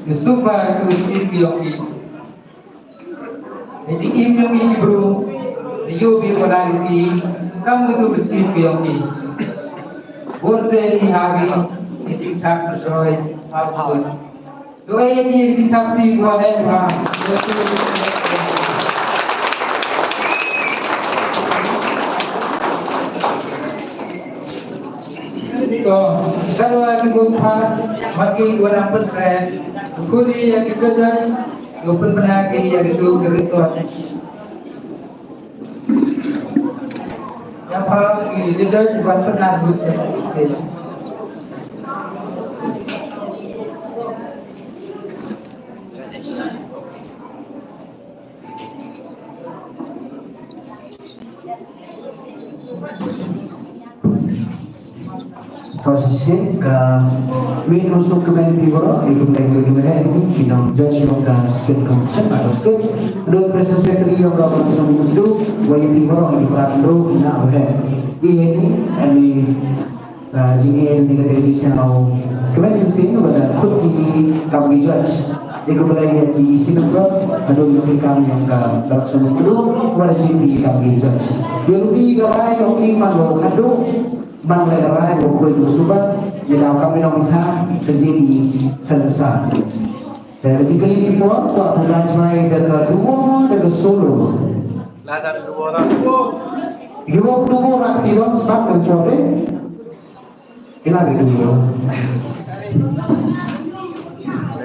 Supaya itu impiyoki. Jadi impiyoki bro, yobi modaliti, kamu itu impiyoki. Bose ni hari, jadi sak sesuai apa. Doa ini ditapti buat apa? Kalau aku buka, bagi dua nampak keren. Kuri yang dikerja, open penagi yang itu resort. Yang apa ini leader buat pernah buat. Tosisi ke min musuh kemen pibro ikut lagi kemen ini kinong judge yang ke skin commission atau skin dua proses sekretari yang ke langsung itu wajib pibro ini perlu ina oke ini jini ini televisi yang kemen mesin pada kuti kami judge ikut lagi di sini bro ada yang kami yang ke langsung itu wajib kami judge yang tiga orang yang iman lo kado Bang Lerai buku itu subah di dalam kami nak bisa terjadi sebesar. Dan jika ini pun waktu belajar dekat dua dekat Solo. Belajar dua orang. Dua orang tidak sebab mencoba. Inilah dulu.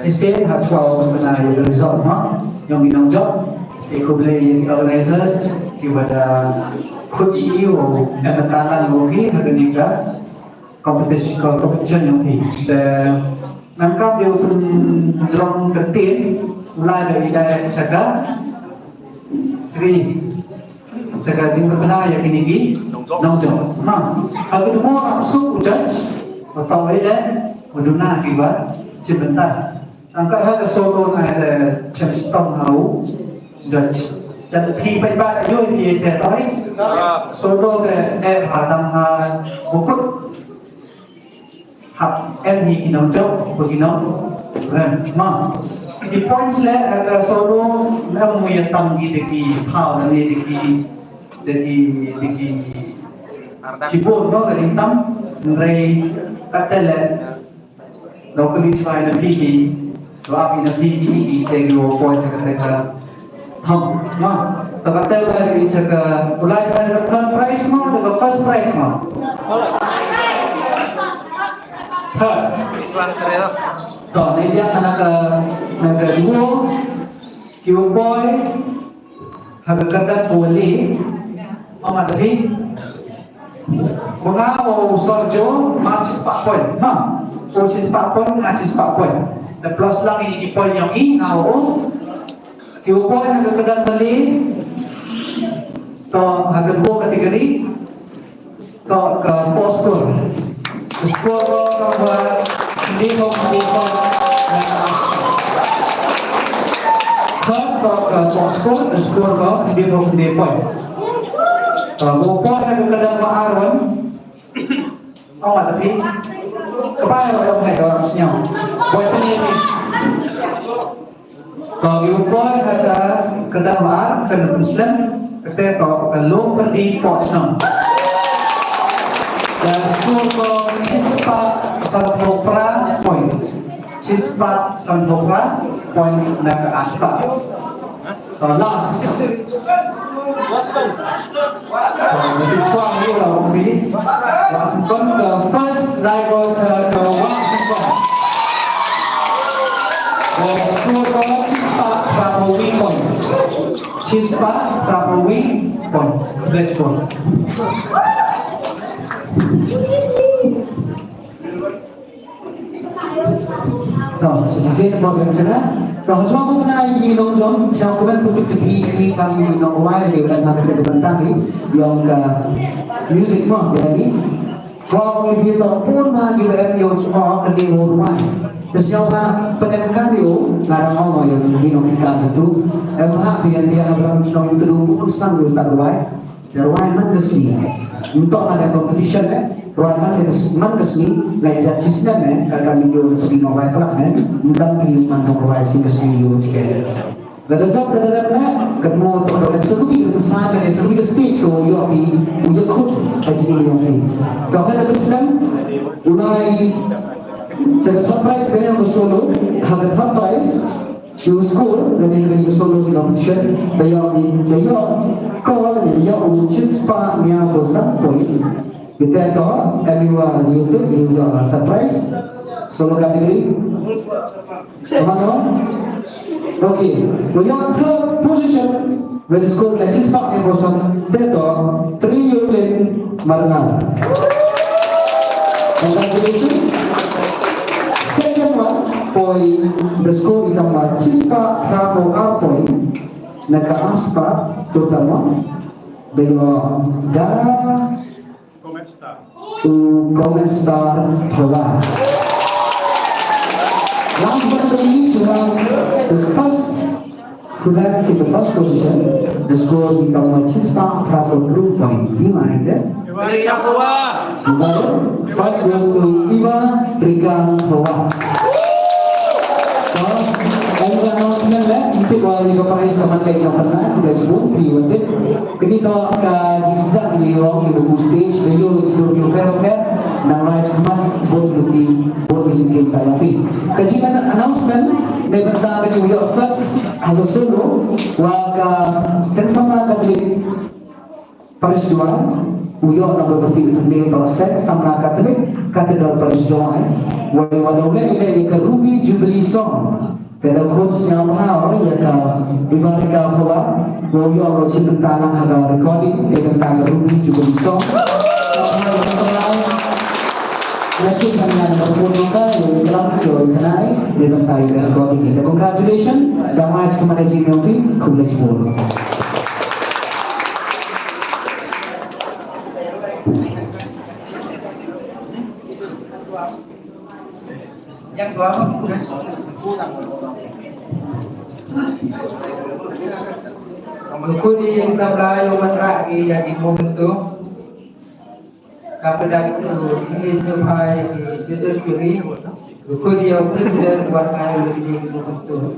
Sistem hajau mengenai result yang minangjak, ikutlah organisasi kepada खुदी वो नताला लोगी हरनी का competition yang ini. Dan nangkap dia pun jerong ketin mulai dari daerah Saga, Saga jingga benar yang ini nongjong. Nah, kalau itu mau langsung judge atau ada uduna kibat sebentar. Angkat harga Solo ada Champion Hau judge. Jadi piไปบ้านอายุเพียงแต่ร้อยโซโล่แต่แอบหาทำหาบุกหับแอบมีกินน้ำเจ้าบุกินน้ำเรื่องมาที่ points แล้วแต่โซโล่แล้วมวยตั้งกี่เด็กกี่เผาแล้วนี่เด็กกี่ชิบุนเนาะแต่ยิ่งตั้งเรย์กัตเตลเราก็ลิสไฟนาทีกี่เราอาบินาทีกี่อีเตโก points กันเลยครับHam, ma, terkata dari sekarang mulai dari third prize mau dengan first prize mau. Third. Đó này dia anak dua, kiu boy, harga kata boleh, amat lagi. Mengapa Sorjo masih 4 poin, ma, posisi 4 poin, masih 4 poin. Dan plus lagi di poin yang ini, ngau. Kiupoy harga kedang beli to harga dua kategori to ke postur skor nomor ini mau to ke postur skor ke ini mau poin to kiupoy harga kedang Arwan awak tapi kepada orang senyum poin ini Kalau Upoy ada kedalaman dan Muslim kita kalau pergi Potsdam dan skor Cispa Sanhopra point dan Aspa last jadi suang ni orang ini Washington the first rival to Washington score ko Chispa Bravo win points. Chispa Bravo win points. Let's go. Rồi, sẽ diễn một lần nữa. Rồi, sau hôm nay đi lâu rồi, sau cái bên tôi chuẩn bị khi kami nó ngoài điều là mà cái bên ta thì yung music mo, jadi kalau kita pun mah juga yang semua akan di rumah. Terus yang pendengar itu ngarang ngomong yang minum kita itu, biar dia akan minum itu dulu sambil start ruai, dan ruai mana sih? Untuk ada competition ruai mana resmi, lagi ada sistem kalau kami itu pergi ruai kelak undang di mana ruai sih resmi itu juga. Kalau job berada ketemu untuk episode itu sampai episode stage ko yo di ujung kut aja ni yo di. Kalau ada Islam, ulai saya top prize bayar solo, harga top prize you score dan yang solo si competition bayar call dia Chispa niya bosan point. Kita itu everyone YouTube juga top prize solo kategori. Teman-teman. Okay, we are third position with the score like Chispa niya bosan dito 3 Yutin Marangal. Congratulations. Second one, point the score become Chispa Bravo R point. Nagka-aspa total mo. Bayo comment star Thoba. Last but not least, we have the first correct in the first position. The score become Chispa Bravo Blue point. Di mana itu? First goes to Iva Rika Thoba. So, ang announcement na ito ko ay ipaparis naman kayo na pala guys mo priwate. Ganito ka jisda yung ibu stage kayo yung pero na rights man board bising tayo fi. Kasi kan announcement na bertanya yung first halo solo wag sama Katolik Paris Juan Uyo na berbukti untuk proses sama Katolik Katedral Paris Juan walau ini ke Ruby Jubilee Song kalau khususnya orang ya ke Ibarika Hawa Uyo orang cinta lang ada recording tentang Ruby Jubilee Song Yesus hanya berpunyai yang dalam joy kenai tentang recording ini. Congratulations dan mas kepada Jimmy Kublecibolo. Yang dua mengikuti yang sebelah yang meneraki yang momentu kepada ini supaya judul kiri mengikuti yang presiden buat saya di momentu.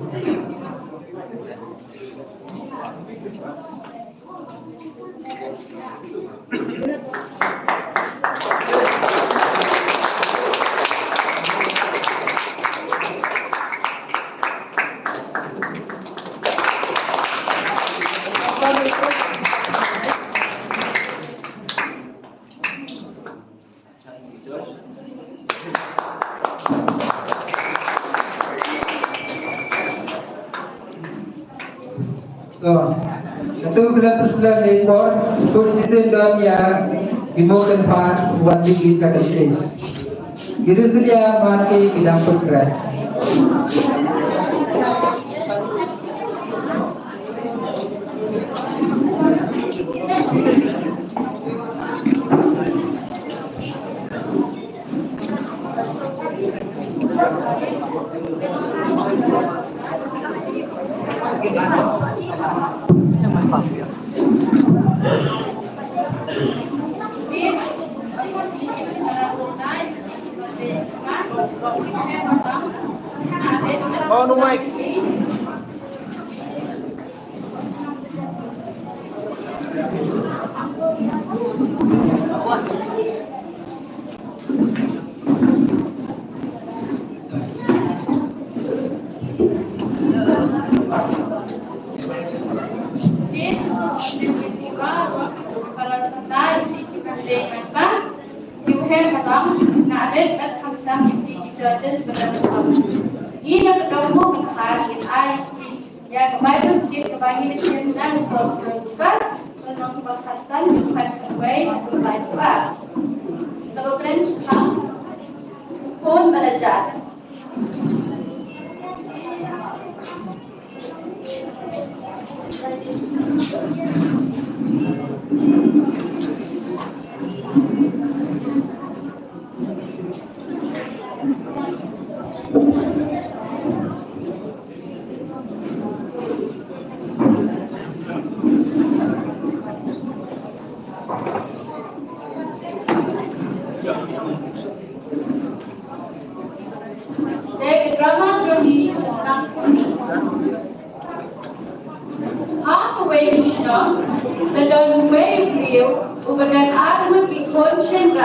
Satu bulan perselang ekor, kondisi dan yang dimulakan pas buat diri saya sendiri. Kira sedia mati bidang bergerak. Oh, no mic. Para sandal di kandang apa? Diuher malam, naadit at hamdang di judges berlaku. Gila ketemu hari ya kemarin sedikit kebanyakan seminar di Australia tentang pembahasan bukan terbaik berbaik. Kalau kalian suka pun belajar. The drama journey is not for me. Halfway to show that on the way view over that I would be conscious.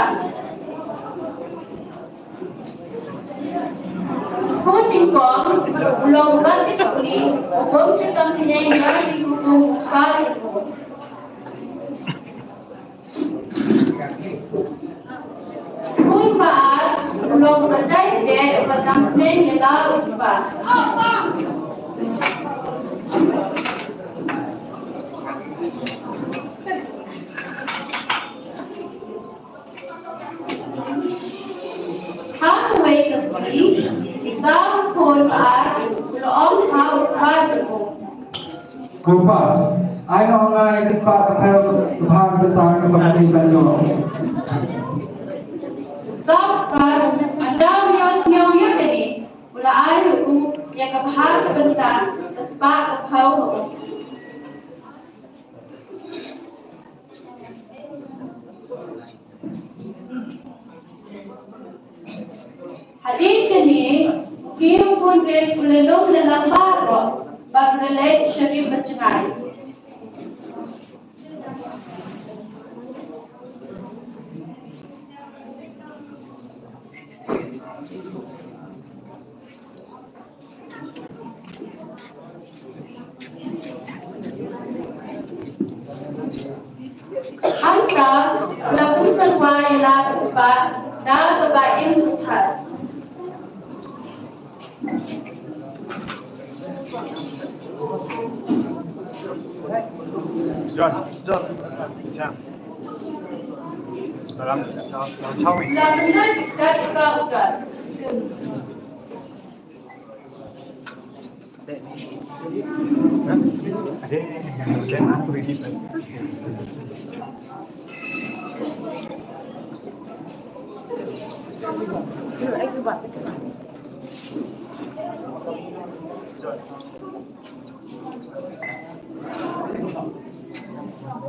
Holding form, long vertically, going to come near to five. Kung paas, long bajay de, batang sen nila pa. Halfway to sleep, down kung paas, loong hawak mo. Kupa, ay no nga ikaspa kapel bahag betang ng mga banyo. Tapos, ang dami ang siyang yun din. Wala ayaw kung yung kapahal ka banta, tas pa kapaw mo. Hadid ka ni, kiyong kundin ulalong lalang baro, pag-relate siya rin batsyangay. Hanggang labong salwa ilakas pa na babaeng bukhat. John, siang. Dalam cawi. Laban dekat kaukat. Ada yang aku ready.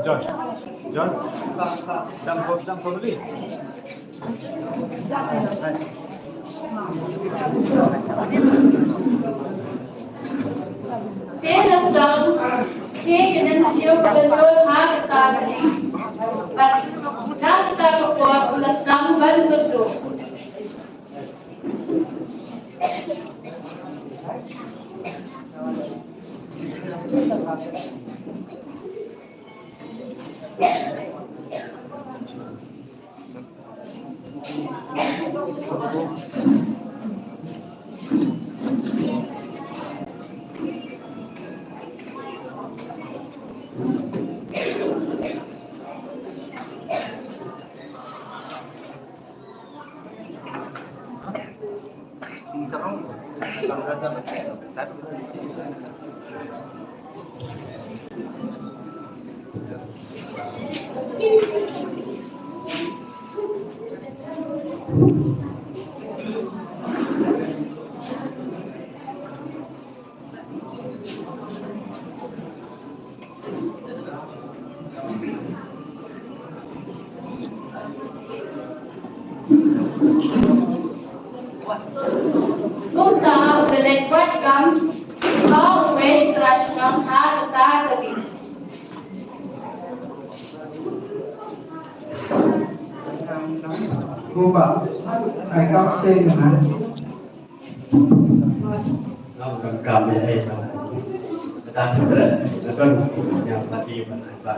John, jam kau lebih. Telas daun, kek dan sirup betul harus tadi. Dan kita kuat ulas daun bantu. Gupta ulit buat kam, kau wait trash kam harus tadi. Kupa, ay kapsay naman. Lakukan kami ayah. Tetapi lakukan yang mati berlebar.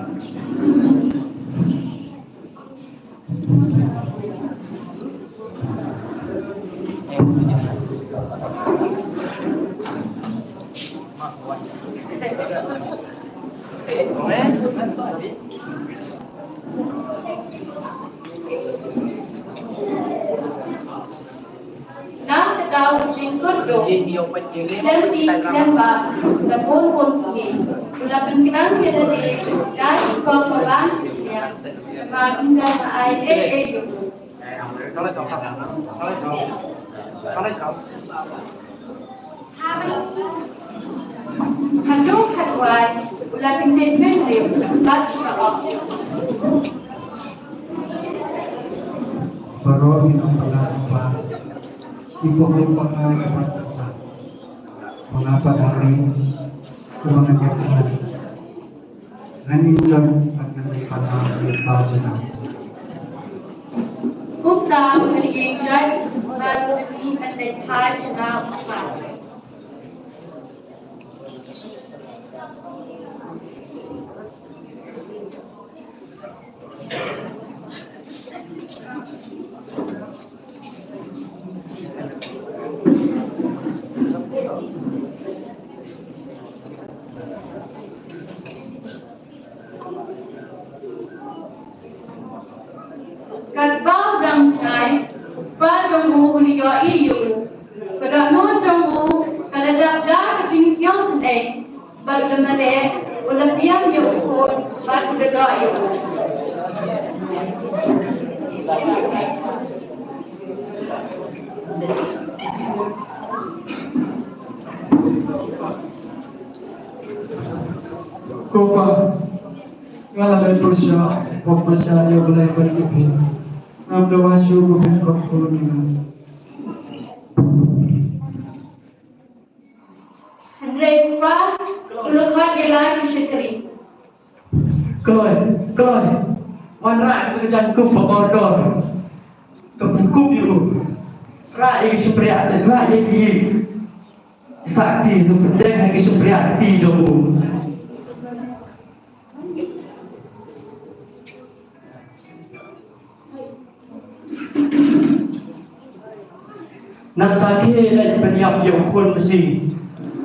Nam Tadao Jingkut Do, Lempi Lemba, the Pon Swi, Ulapan Kinang Yadadi, Dati Kong Kaban Siya, Martin Dama Ai Yuku. Hadu Hadwai, Ulapan Tidmin Rim, Bat Sarok. Baru minum kenapa ibu merupakan kepantasan. Mengapa kami semangat Tuhan nanti akan dipandang berbahagia. Bukta Kerjai Baru Ini Andai Pajana Apa. Kadbau dang cai, ba jombu liyo iyo. Kada no jombu, kada dah kecing siang sedeng. Baru demade, ulah diam yo pun, baru dega yo. Kopa ngalamin Bersya dia boleh berlebih. Nam doa syukur dan kompulnya. Handrai pa, ulukha gelai syukri. Keloi, wanrak kerjaan ku pengordor. Kebukup itu. Rak yang supriat dan rak yang di sakti itu pendek yang supriat di jauh. Nak tadi dan penyiap yang pun mesti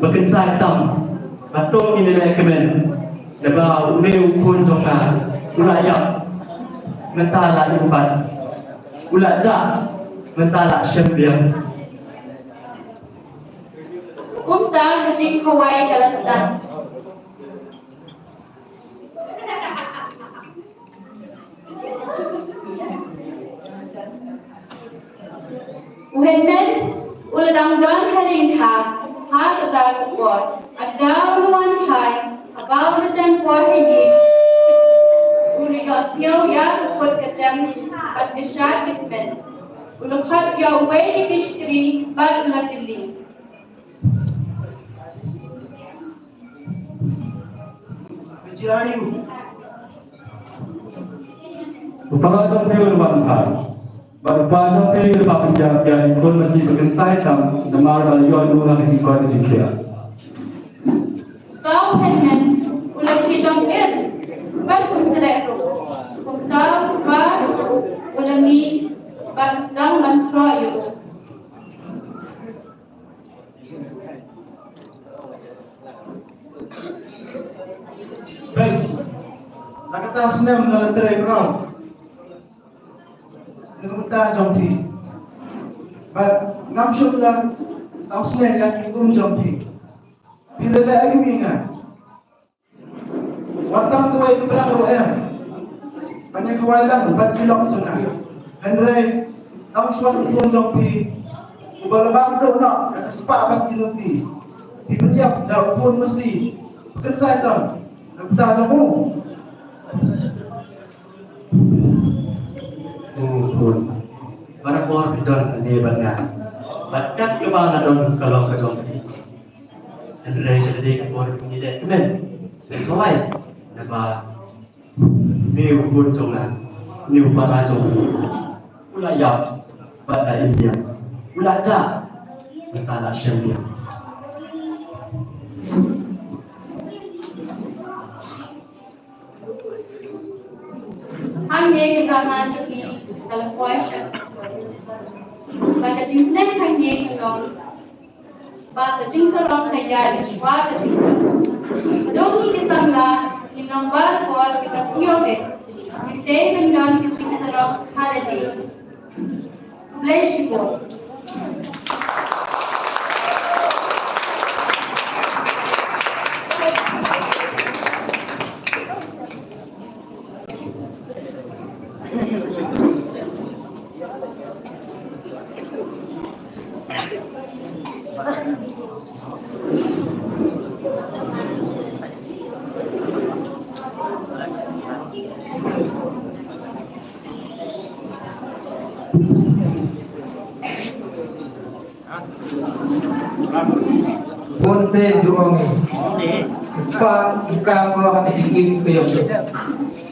berkensai tam atau ini rekomen lepas umil pun zonga ulayak mentala empat ulajak mentala sembilan Umta kecing kawai kalastan. Uhenmen uladang dan haring ha ketar kuat ada luan hai abau lejan kuat haji uligasio ya kuat ketem bat kesyat kitmen ulukhat ya wei dikishkri bat ulatili Jayu Upalasan Priyo Bangkai Berbahasan Priyo Bangkai yang ikut masih berkensai tam Namar Balyon Ulang Jikor Jikia Kau henmen ulah hidang ir bat kumtereku kumtau bat ulah mi bat sedang mansroyu Baik Nak kata senam dalam terai kurang Ngemuta jompi Baik Ngamsyuklah Tahu senam yang kikum jompi Bila lagi ingat Watang kuai kebelang roem Banyak kuai lang 4 kilok cengah Henry Tahu suatu pun jompi Ubah-ubah duduk nak Kata sepak 4 kilometer Dibetiap dah pun mesti Bukan saya tahu Lepas jamu pun para pohon bidon di bangga bakat kemana don kalau ke jompi dan dari sedih pohon punya dek men dan kawai apa ni pun jongan ni para jompi pula yap pada India pula ja mentala syamia hanya drama jadi kalau puasa pada jenisnya hanya kalau pada jenis orang kaya, suara jenis Desember di nomor kual kita siapkan. Kita mendan kita serap holiday. Bless you all. Pun saya juongi. Sebab suka ko hati jikin ko yung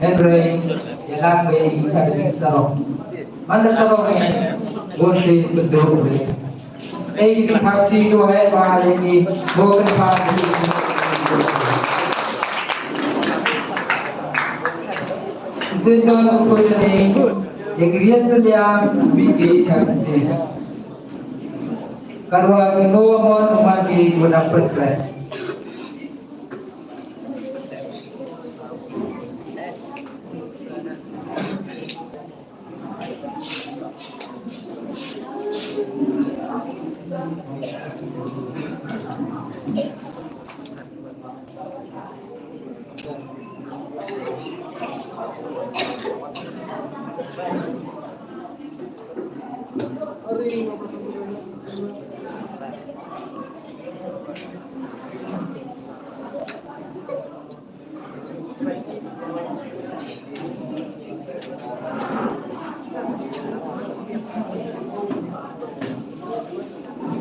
Henry yalang may isa din sa Manda sa ro pun saya betul ni. Di hati ko hai bahaya ni bukan bahaya. Sebenarnya ko ni yang rias dia bikin hati. Karwa kino mon umagi guna perkara.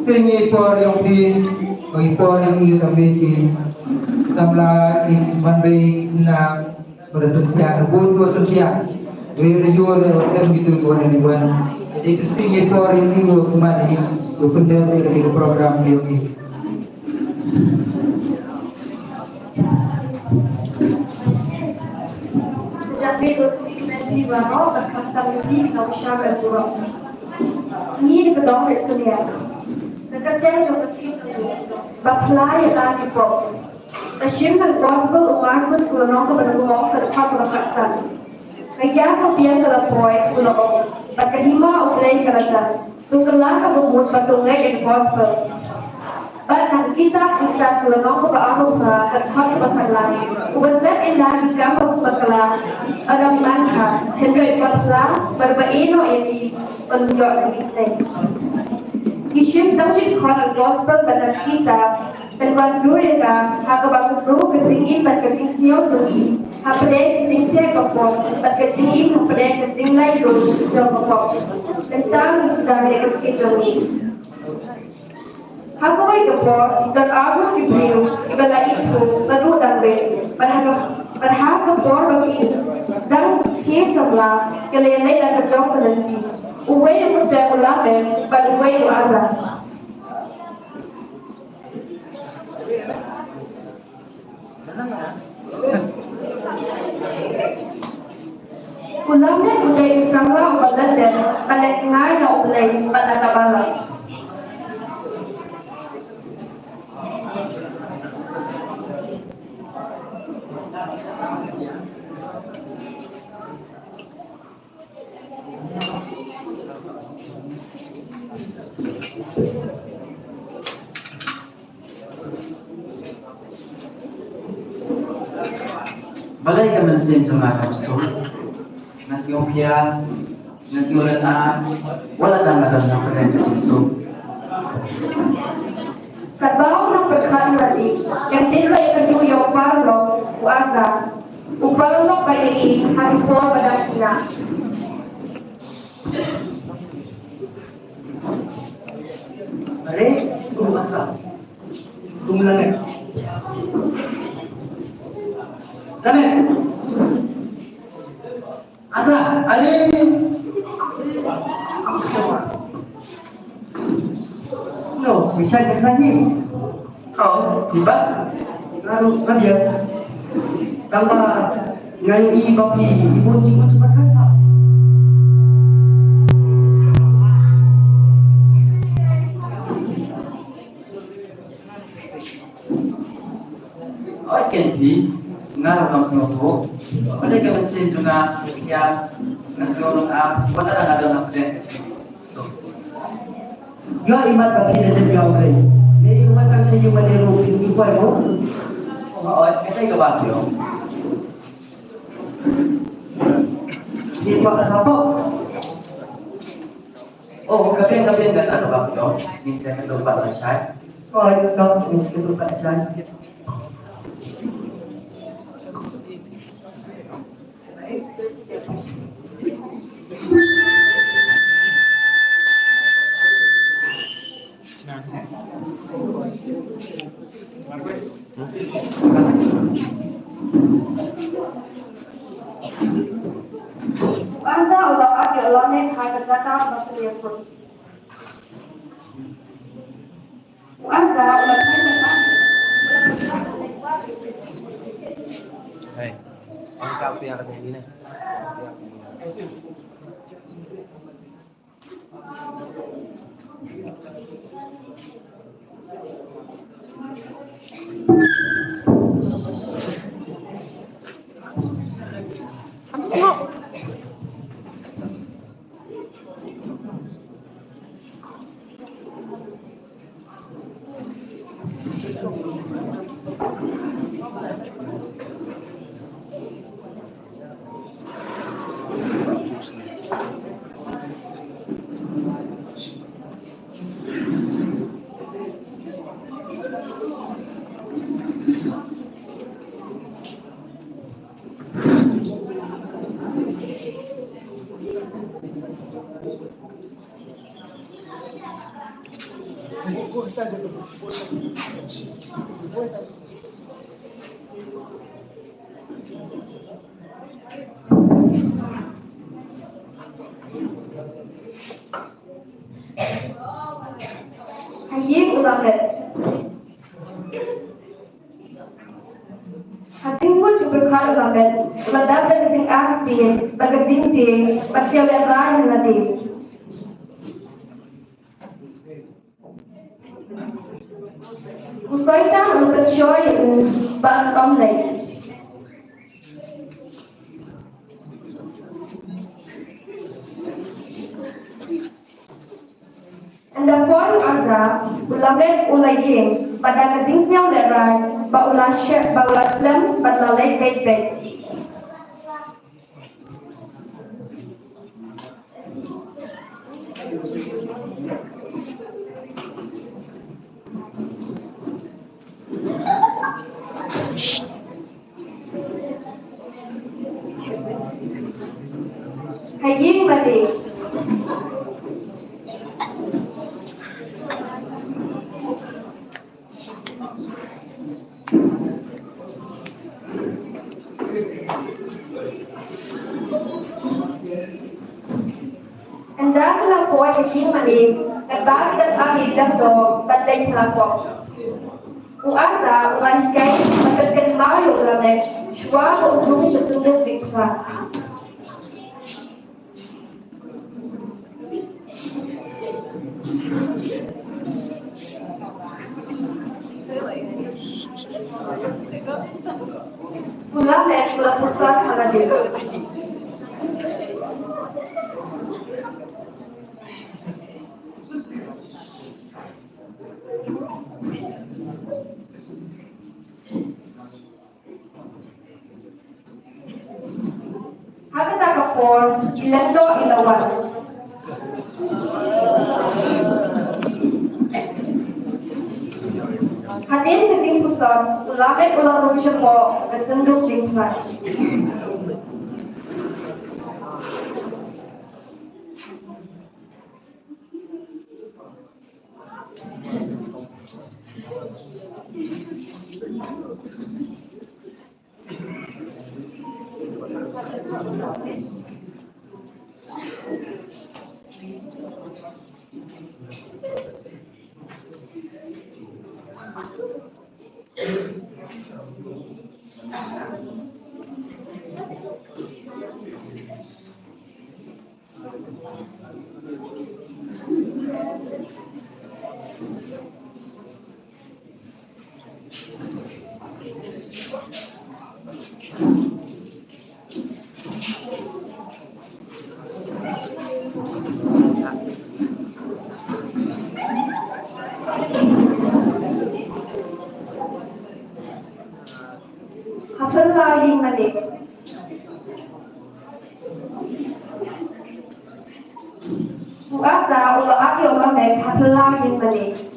Tinggi por yang por yang ini sampai samla in manbai na bersentia buat sentia jual gitu buat ribuan jadi tinggi por yang ini semua ini benar dari program ini Sejak itu sudah di bawah terkapal di Naushab al-Qur'an. Ini kedong Islam. Nakarten jo meski batlai lagi po. Tashim ng gospel umar mo sa nong kabalong ka pa saksan. Kaya ko biyan ka lapoy ulo. Pagkahima o play ka raja. Tukala ka bumut patungay ang gospel. But nakikita isa ko nong ka paaro sa kathat patlan. Ubasat lagi ka pagpakala. Alam man ka. Henry patla barbaino ini unyo sa isay. Kishim tamjid khon gospel banan kita penwan nurika hakabaku bro ketingin bat keting siyo jungi hapde keting te kapon bat keting hapde keting lai ro jomopok tentang isdare keski jungi hakawai kapor dan abu kibriu ibala itu lalu danbe berhak kapor bagi dan kisahlah kalian lai kerjong penanti Uwe yang muda ulame, but uwe waza. Ulame udah isangla ubalanda, pada cengai na ulay, pada kabala. Balai ka man sim tengah kapsul, nasi okia, nasi ulat wala dan ada yang pernah kapsul. Kerbau na perkali tadi, yang tidak ikan tuyo parlo, uaza, uparlo bayi hari po pada kina. Are, kumasa, kumlanek. Kami, asa, are, no, bisa lagi. Kau tiba, lalu dia, tambah ngai kopi, ibu cepat kan? Kenpi ngaruh kamu semua tu, boleh kamu sih juga ya nasi goreng mana ada nak deh. So, Yo imat kami dari jauh hari. Jadi imat kami saya cuma di rumah ini kuat mo. oh kita ke Baguio. Di Pak apa? Oh, kami kan ada Baguio. Ini saya kan lupa saya. Oh, itu kau ini sekitar pada saya. Anda ulah ada ulane kata kata masih pun. Anda ulah Hei, angkat pihak ini nih. Smoke. Hayek ulamet. Hasing pun juga kar ulamet. Uladap bagajing akti, bagajing ti, pasiaw ran nadi. Kusoitan ulamet choy ba pamlay. Anda poin arza ulamet ulayin pada kedingsnya lerai ba ulah chef ba ulah slam ba lalai bet. Haying mati. Anda telah poin haying mati. Terbagi dan ambil dapdo bandai selapok. Uara ulah kai makan mayo ulamet. Shwa ko ujung sesungguh siksa. Ulamet ulah pusat haladir. Hakata kapor ilando ilawan. Hatin kecing pusat ulamet ulah rumusya po kesenduk jingklan. Hafal lain malik. Buat ulo api ulo mek hafal lain malik.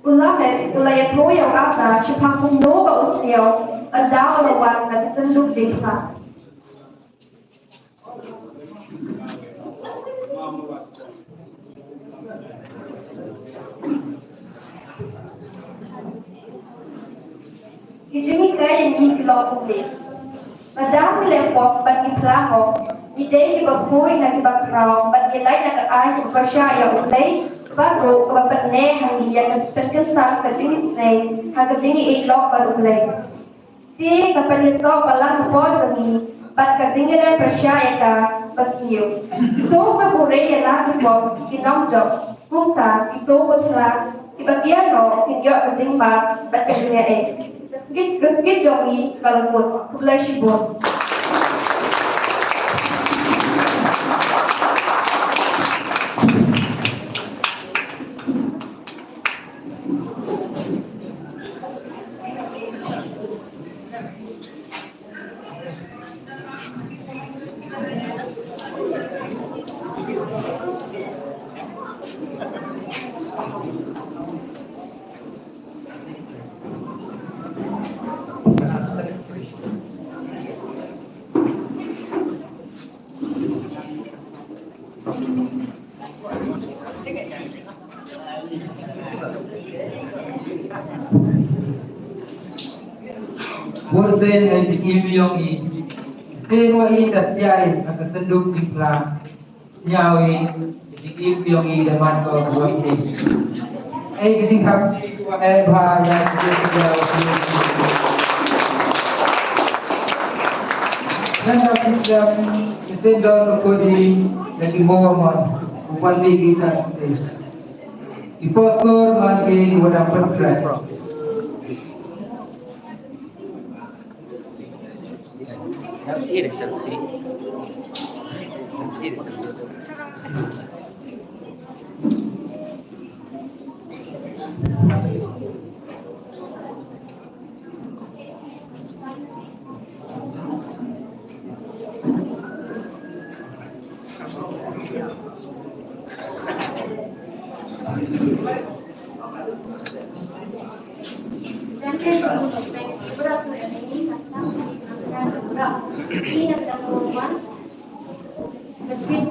Ulah ya toya apa siapa pun nova usnio ada lawan nak senduk jengkla. Kijuni kaya ni kilok ulit. Madami lepok pati plaho. Ide kibakui na kibakraw pati lay nag-aay pasyaya ulay. Baru kebapannya hangi yang terkenal kejenis ni, kejenis elok baru mulai. Ti kepada so balang pojami, bat kejenis le percaya ka pasniu. Itu keburai yang lagi bom kinamjok, mungta itu betul. Kebagian lo kinjok kejenis bat kejenis Kesikit jongi kalau pun kebelai shibun. Bosen dari ilmiong i, sewa i dat siai nak senduk jipla, siawi dari ilmiong i daman kau buat ini. Kising kap, bahaya kita dan kita sedang kodi lagi mohon bukan lagi kita. Iposkor makin wadah pertret. Harus ini selesai. Sampai sebelum berat ini tentang berat. Ini adalah perubahan mesin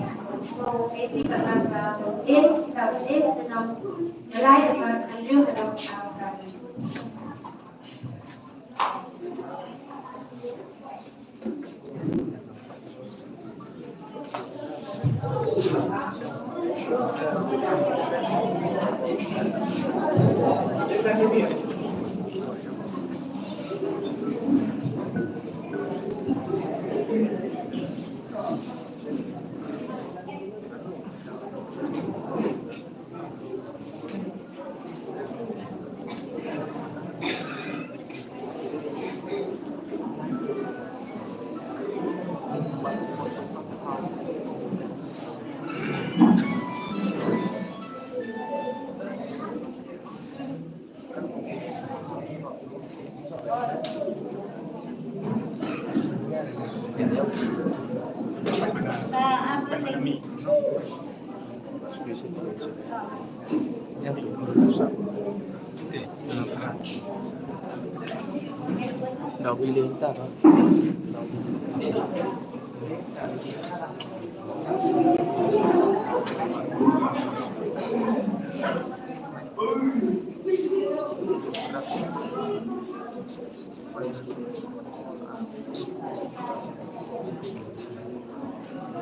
eti berada kita dalam meraih dengan anjur dalam angkat. Đào vi lên ta đó.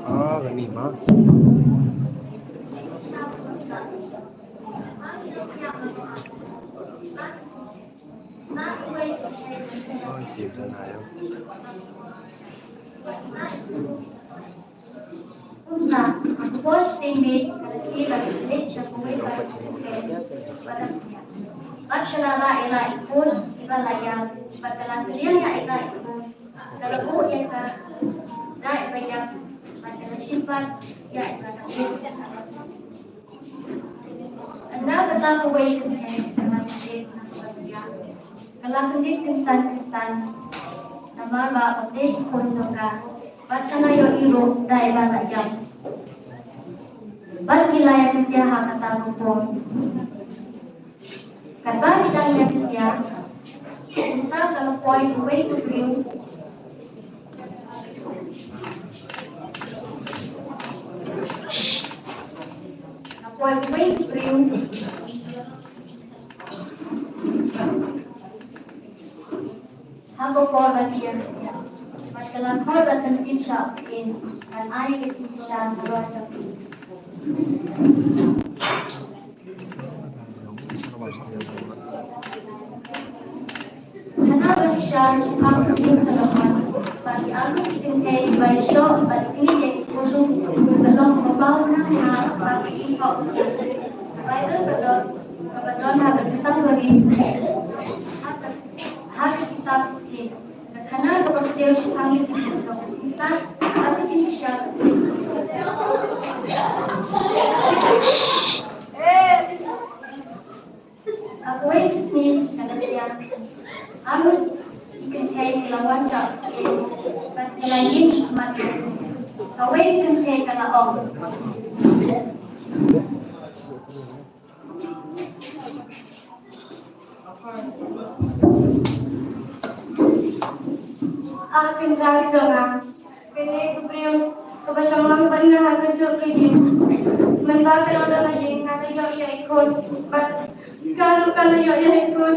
Ah, ganima. Ôi, chịu chân này không? Una, aku bos timit, kita balik syukur pada Bacalah ila ikun ibalayang batalan kalian ya ila ikun kalau bu yang ke naik banyak batalan sifat ya ibadah anda kata kuwait dengan kalau kundi kensan nama ba update ikun juga batalan yo iro da ibadah yang berkilaya kerja kata hukum kata kita lihat kerja kita kalau poin gue itu beliau poin gue itu beliau aku korban dia kerja bakalan korban tentu syafin dan ayat itu bisa keluar sapi Kenapa Syah Muslim Salaman bagi aku bikin kayak bayi show bagi ini jadi khusus dalam membangun nama bagi kau Bible kebetulan harga kita beribu harga kita Muslim karena kebetulan Syah Muslim Salaman tapi ini Syah Muslim aku ini sih kata dia aku ikan kayak lawan Syah tapi lagi mati kau ikan kayak kala om Akin rajongan kini kepriu kebasalang benar kerja kini mental kalau ada yang ada yang ikut kalau yang ikut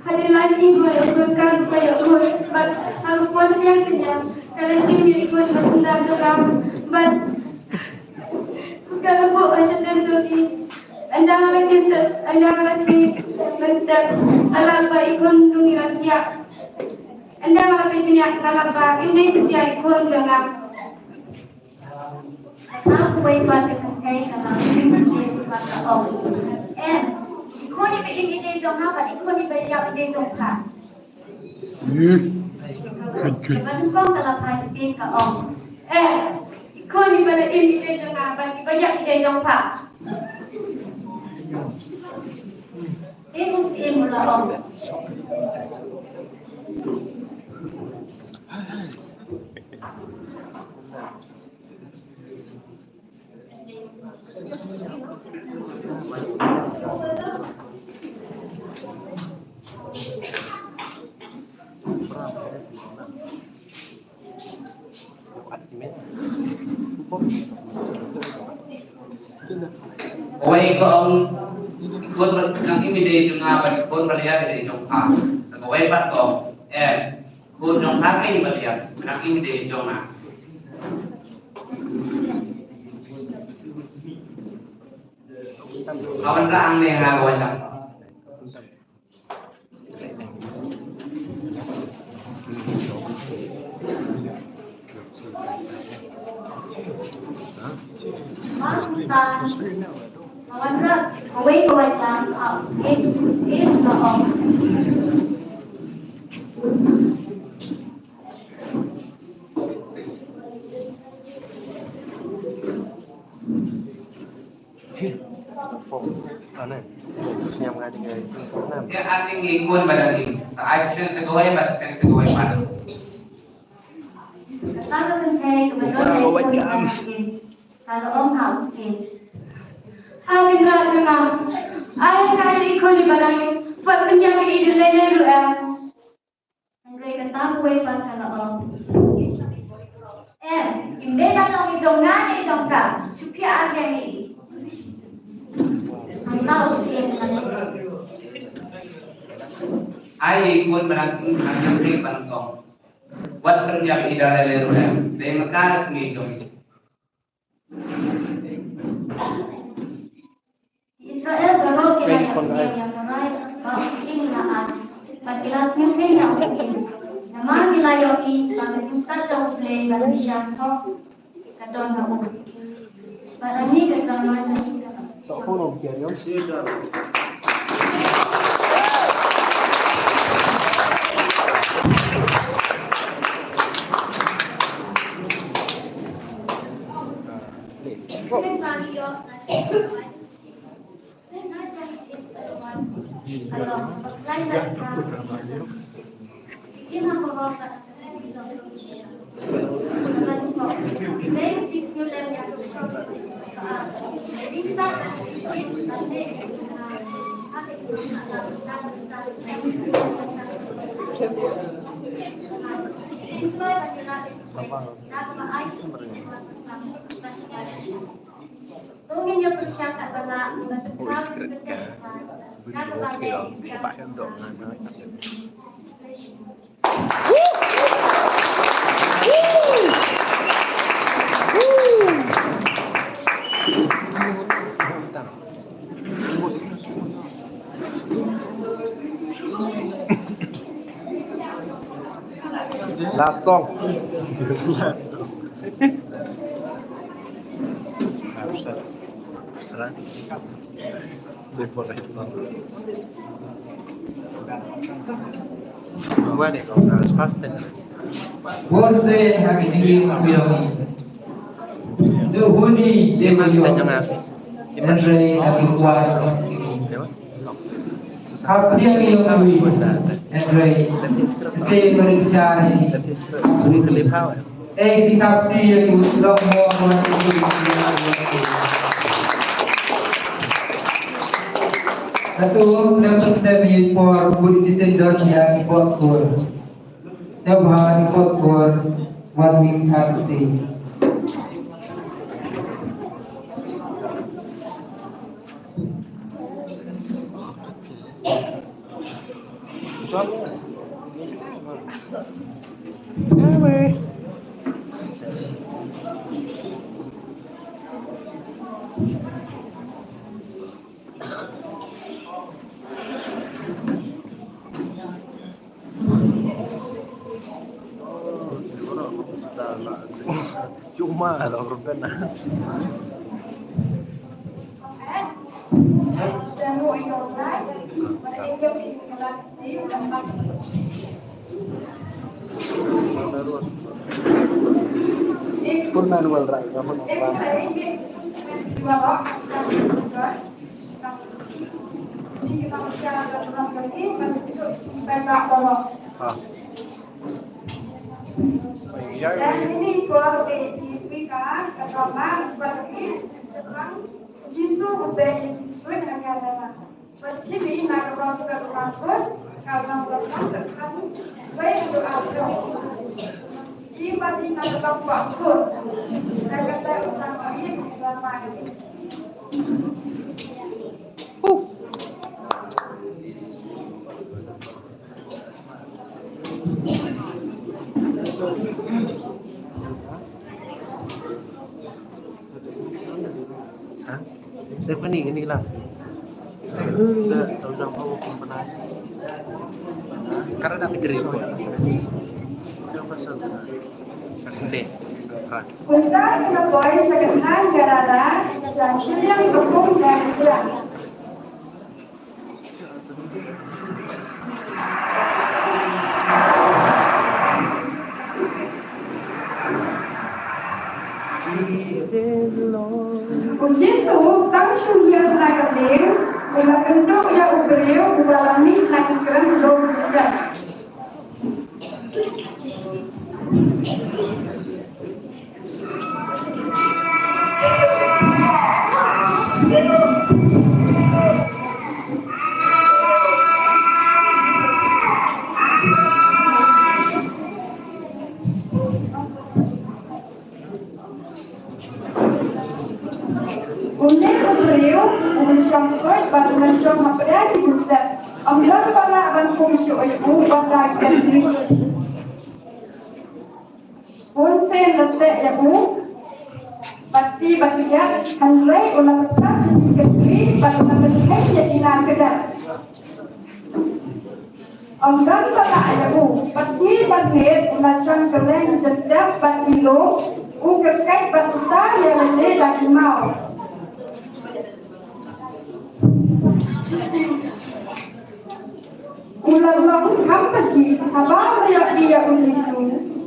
hadir lagi gue ikut kalau kayak ikut aku pun yang kenyang kalau sini ikut bersendak juga kalau bu asyik joki anda lagi bersendak ala ikut dungi rakyat anda malah punya kalapa ini setiap ikon dengan aku buat kekai kalau ini kata om ikon ini jong apa ikon ini jong apa kemudian kau kalapa ini ke om ikon ini jong apa banyak ini jong apa ini sih mula om Oi con ikut yang ini dari jengah ikut melihat dari jongkak segawai bat kong ikut jongkak ini melihat yang ini dari jongah kawan rang nih kawan rang kawan rang kawan rang skip na om ya ating ikut badan ini saat segawai bahkan segawai pada kata kekai kebetulan kalau om house Alin rajana alin kali ikon barang buat penjaga ide lele Andre kata gue pas kalau om inde dalam hidungan ini dongkak supaya aja ini tahu sih ai ikut berangkat berangkat pantong buat penjaga ide lele dari Mekah ke Jom Israel berok yang merai Muslim laat Pakilasnya kaya Muslim Namar dilayoi Bagi sista jauh play Manusia Hok kadon na mo. Barani kasama sa ika. Sila pangyo along pagkailan ka bigyan ako ba ka dito siya pagkailan ko today is new level niya sista ate Tungin niyo po siya katala Last song. Decoração. Guarda, as pastas. Você hakikini kuyawi. Duhuni demayo. Andre hakikwai. Apria kuyawi. Andre. Se mencari. Dikapti yang sudah mau Satu dapat stabilis for Buddhism dan yang ikut skor. Sebab ikut skor 1 week have stay. Cuma kalau berbeda. Pun manual right, kamu Dan ini buat kita katakan bagi sekarang jisu ubah suai dengan kata. Percibi nak berasa berkampus karena berkampus kan baik untuk apa? Ini pasti nak berkampus. Dan kata utama ini berapa ini? Saya ini kelas. Tahu jangan mau komponasi. Karena nak pikir itu. Coba sakit. Untuk menemukan segenap negara hasil yang berhubung dan berat. Jisu tang syuhir lagaleu, ulah bentuk yang ubereu ubalami lakukan belum sudah. Unik ubereu, umusang soy, batu nasyong mapada di jendela. Ambil pala ban fungsi ibu bandai kerja. Punse letak ibu, pasti bagian handrai ulang tetap di kerja, batu nasyong yang ina kerja. Ambil pala ibu, pasti bagian nasyong kerja jendela 4 kilo. terkait batuta yang ada lagi mau. Ulang kampaji, abang dia ujisu.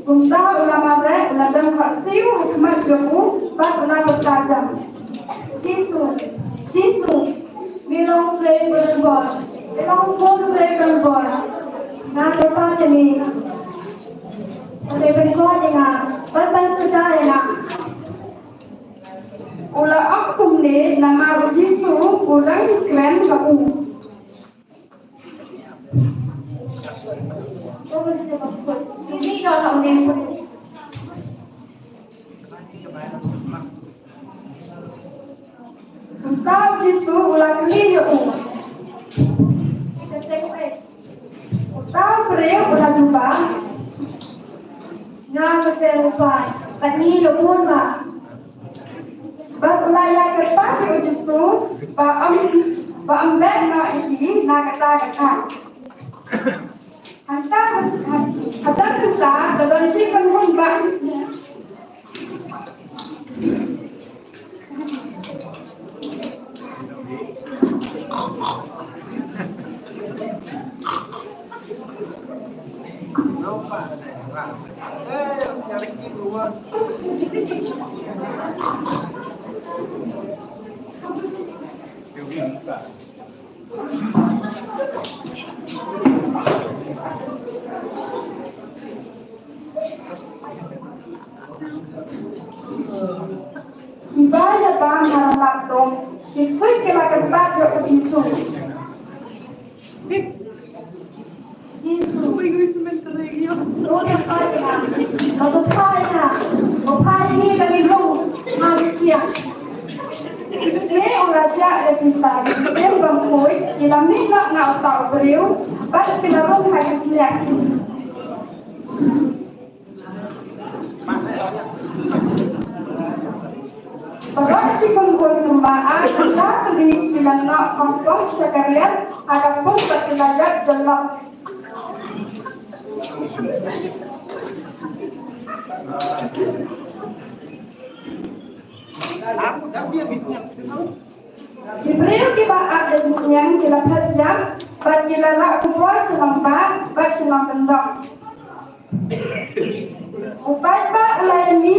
Unta ulama rek uladang faksiu hikmat jomu bat ulama tajam. Jisu, milong play berbol, milong pun play berbol. Nah, lepas ini, play berbol dengan berban sejarah dengan. Ulah akum ni nama Jisu ulang klan kamu. Ini kalau ni. Engkau Jisu ulang kali yo. Kita tengok Engkau beriau ulang jumpa. Ngan berdepan. Pani yo pun mak. Berulaya kertas yo Jisu. Ambek nak ini nak kata. Hantar kita dalam si penghubung. Ibadah bang harap dong, ikut kelakan baju Jisu. Jisu, Lord Pai ni bagi long manusia. Ini orang Syah kita, dia bangkui, dalam ni nak tahu beliau, baik kita long hari siang. Orang si kumpul kembaan, satu di bilang nak kompong sekalian, ada pun berkelajar jelak. Diberi kita ada bisnya, kita tajam, bagi lelak kumpul selambat, bagi selam bendok. Upaya ulai ini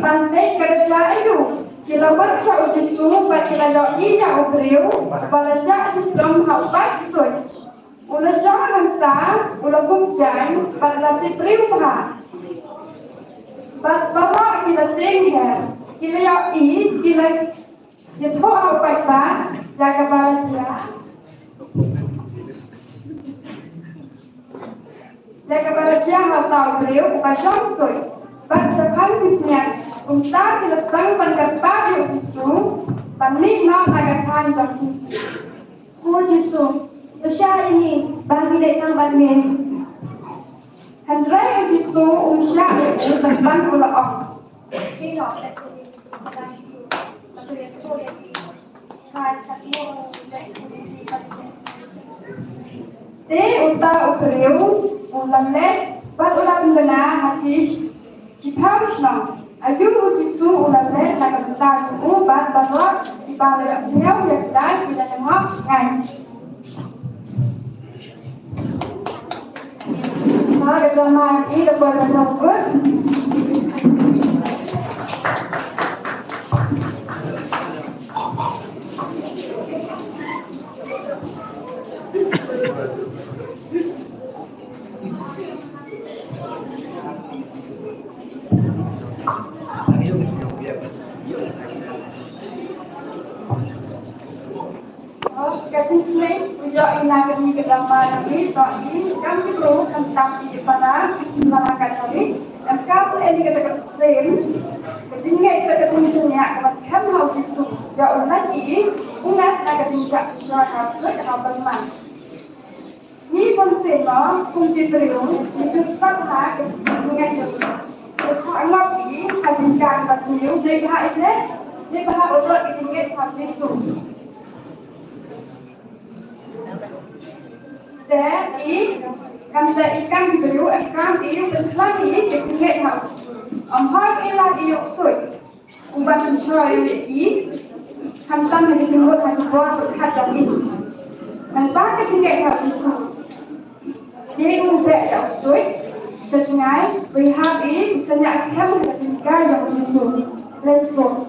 pandai kerja itu. Kita baca Jisu baca layak ia uberiu, balasya sebelum hafal suai. Ulah jangan hantar, ulah bukjan, balasya periupahan. Bapak kita tengah, kita yai, kita tahu apa jaga balasya. Jaga balasya hantar uberiu, balasya suai. Baca hadisnya. Unta bila sang pangkat pagi Jisu, panik nak agak panjang ni. Jisu, usia ini bagi dekang bagi. Hendrai Jisu usia itu tempat ulah. Ini unta ukriu ulamne, bat ulam benar hadis, jipau senang. Ayu Jisu ulatnya nak kita jumpa bahwa di balik beliau yang dan tidak tengok kan. Maka drama ini dapat disambut. Kacing selain ujak inakan ni kedama lagi, to'i kami perlu tentang ini pada masyarakat tadi. Dan kami ini kata selain kacingnya itu kacing senyap, kemudian hal Jisu ya lagi ungat kacing masyarakat itu apa teman. Ni pun seno kunci teriung dicepat hak kacingnya Jisu. Kacang lagi hadirkan pasmiu dilihat ini dilihat untuk kacingnya hal Jisu. Dan ikan diberi ikan itu berlari kecilnya harus Har ilag i också. Ubat mencari i hantam yang dijemput hati buat berkat ini. Dan pakai tinggal hal itu. Jadi ubah tak usui. Setengai berhak ini senyak kamu tinggal yang justru. Let's go.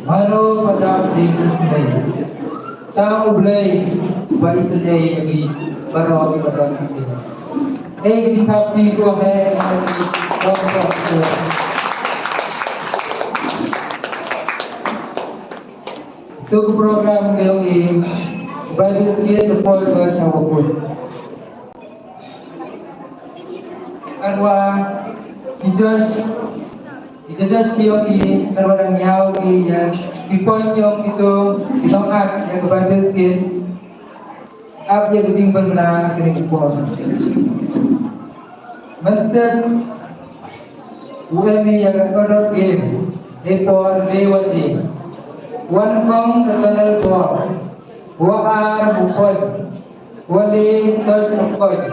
Halo pada jing tahu belai bayi sedai lagi baru di badan ini. Di tapi ko hai Tuk program ini Bible sekian terpol ke cawapun. Arwa Ijazah POE terbarang yau yang diponyong itu ditongak yang kepada skin apa yang kucing pernah kini kupon Master UMI yang order game Epor Dewati One Kong Terkenal Bor Waar Bukol Wali Search of Coach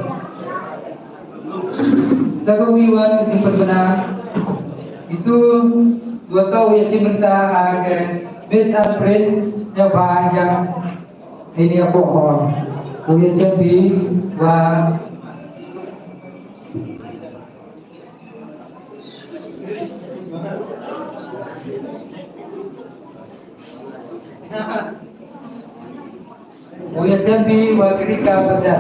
Sagawiwan kucing pernah itu 2 tahun yang sebentar akan Miss Alfred yang banyak ini apa orang punya sebi wa punya sebi wa ketika pada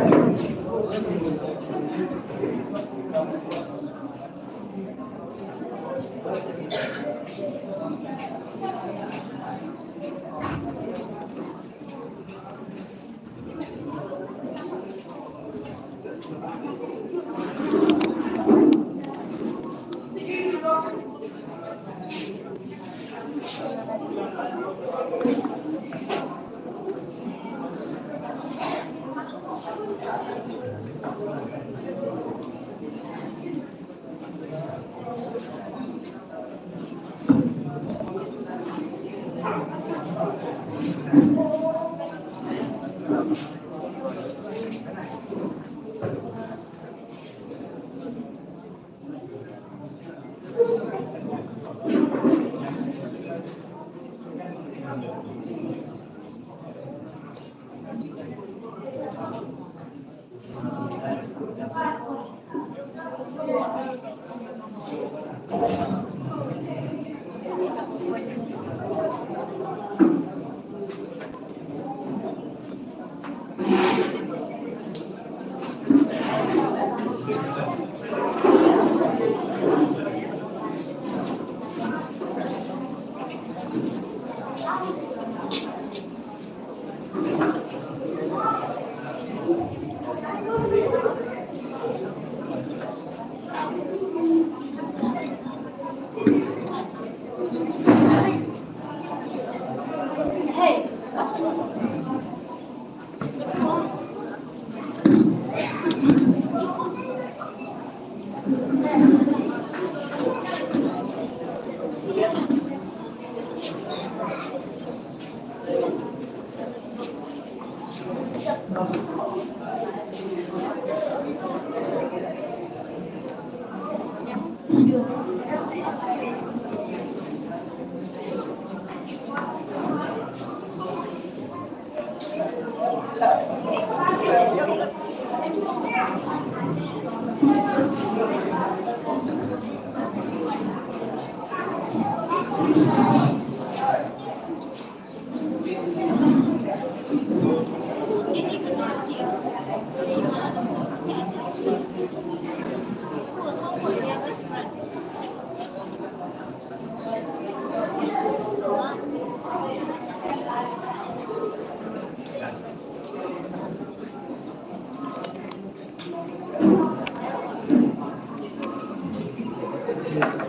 Amen.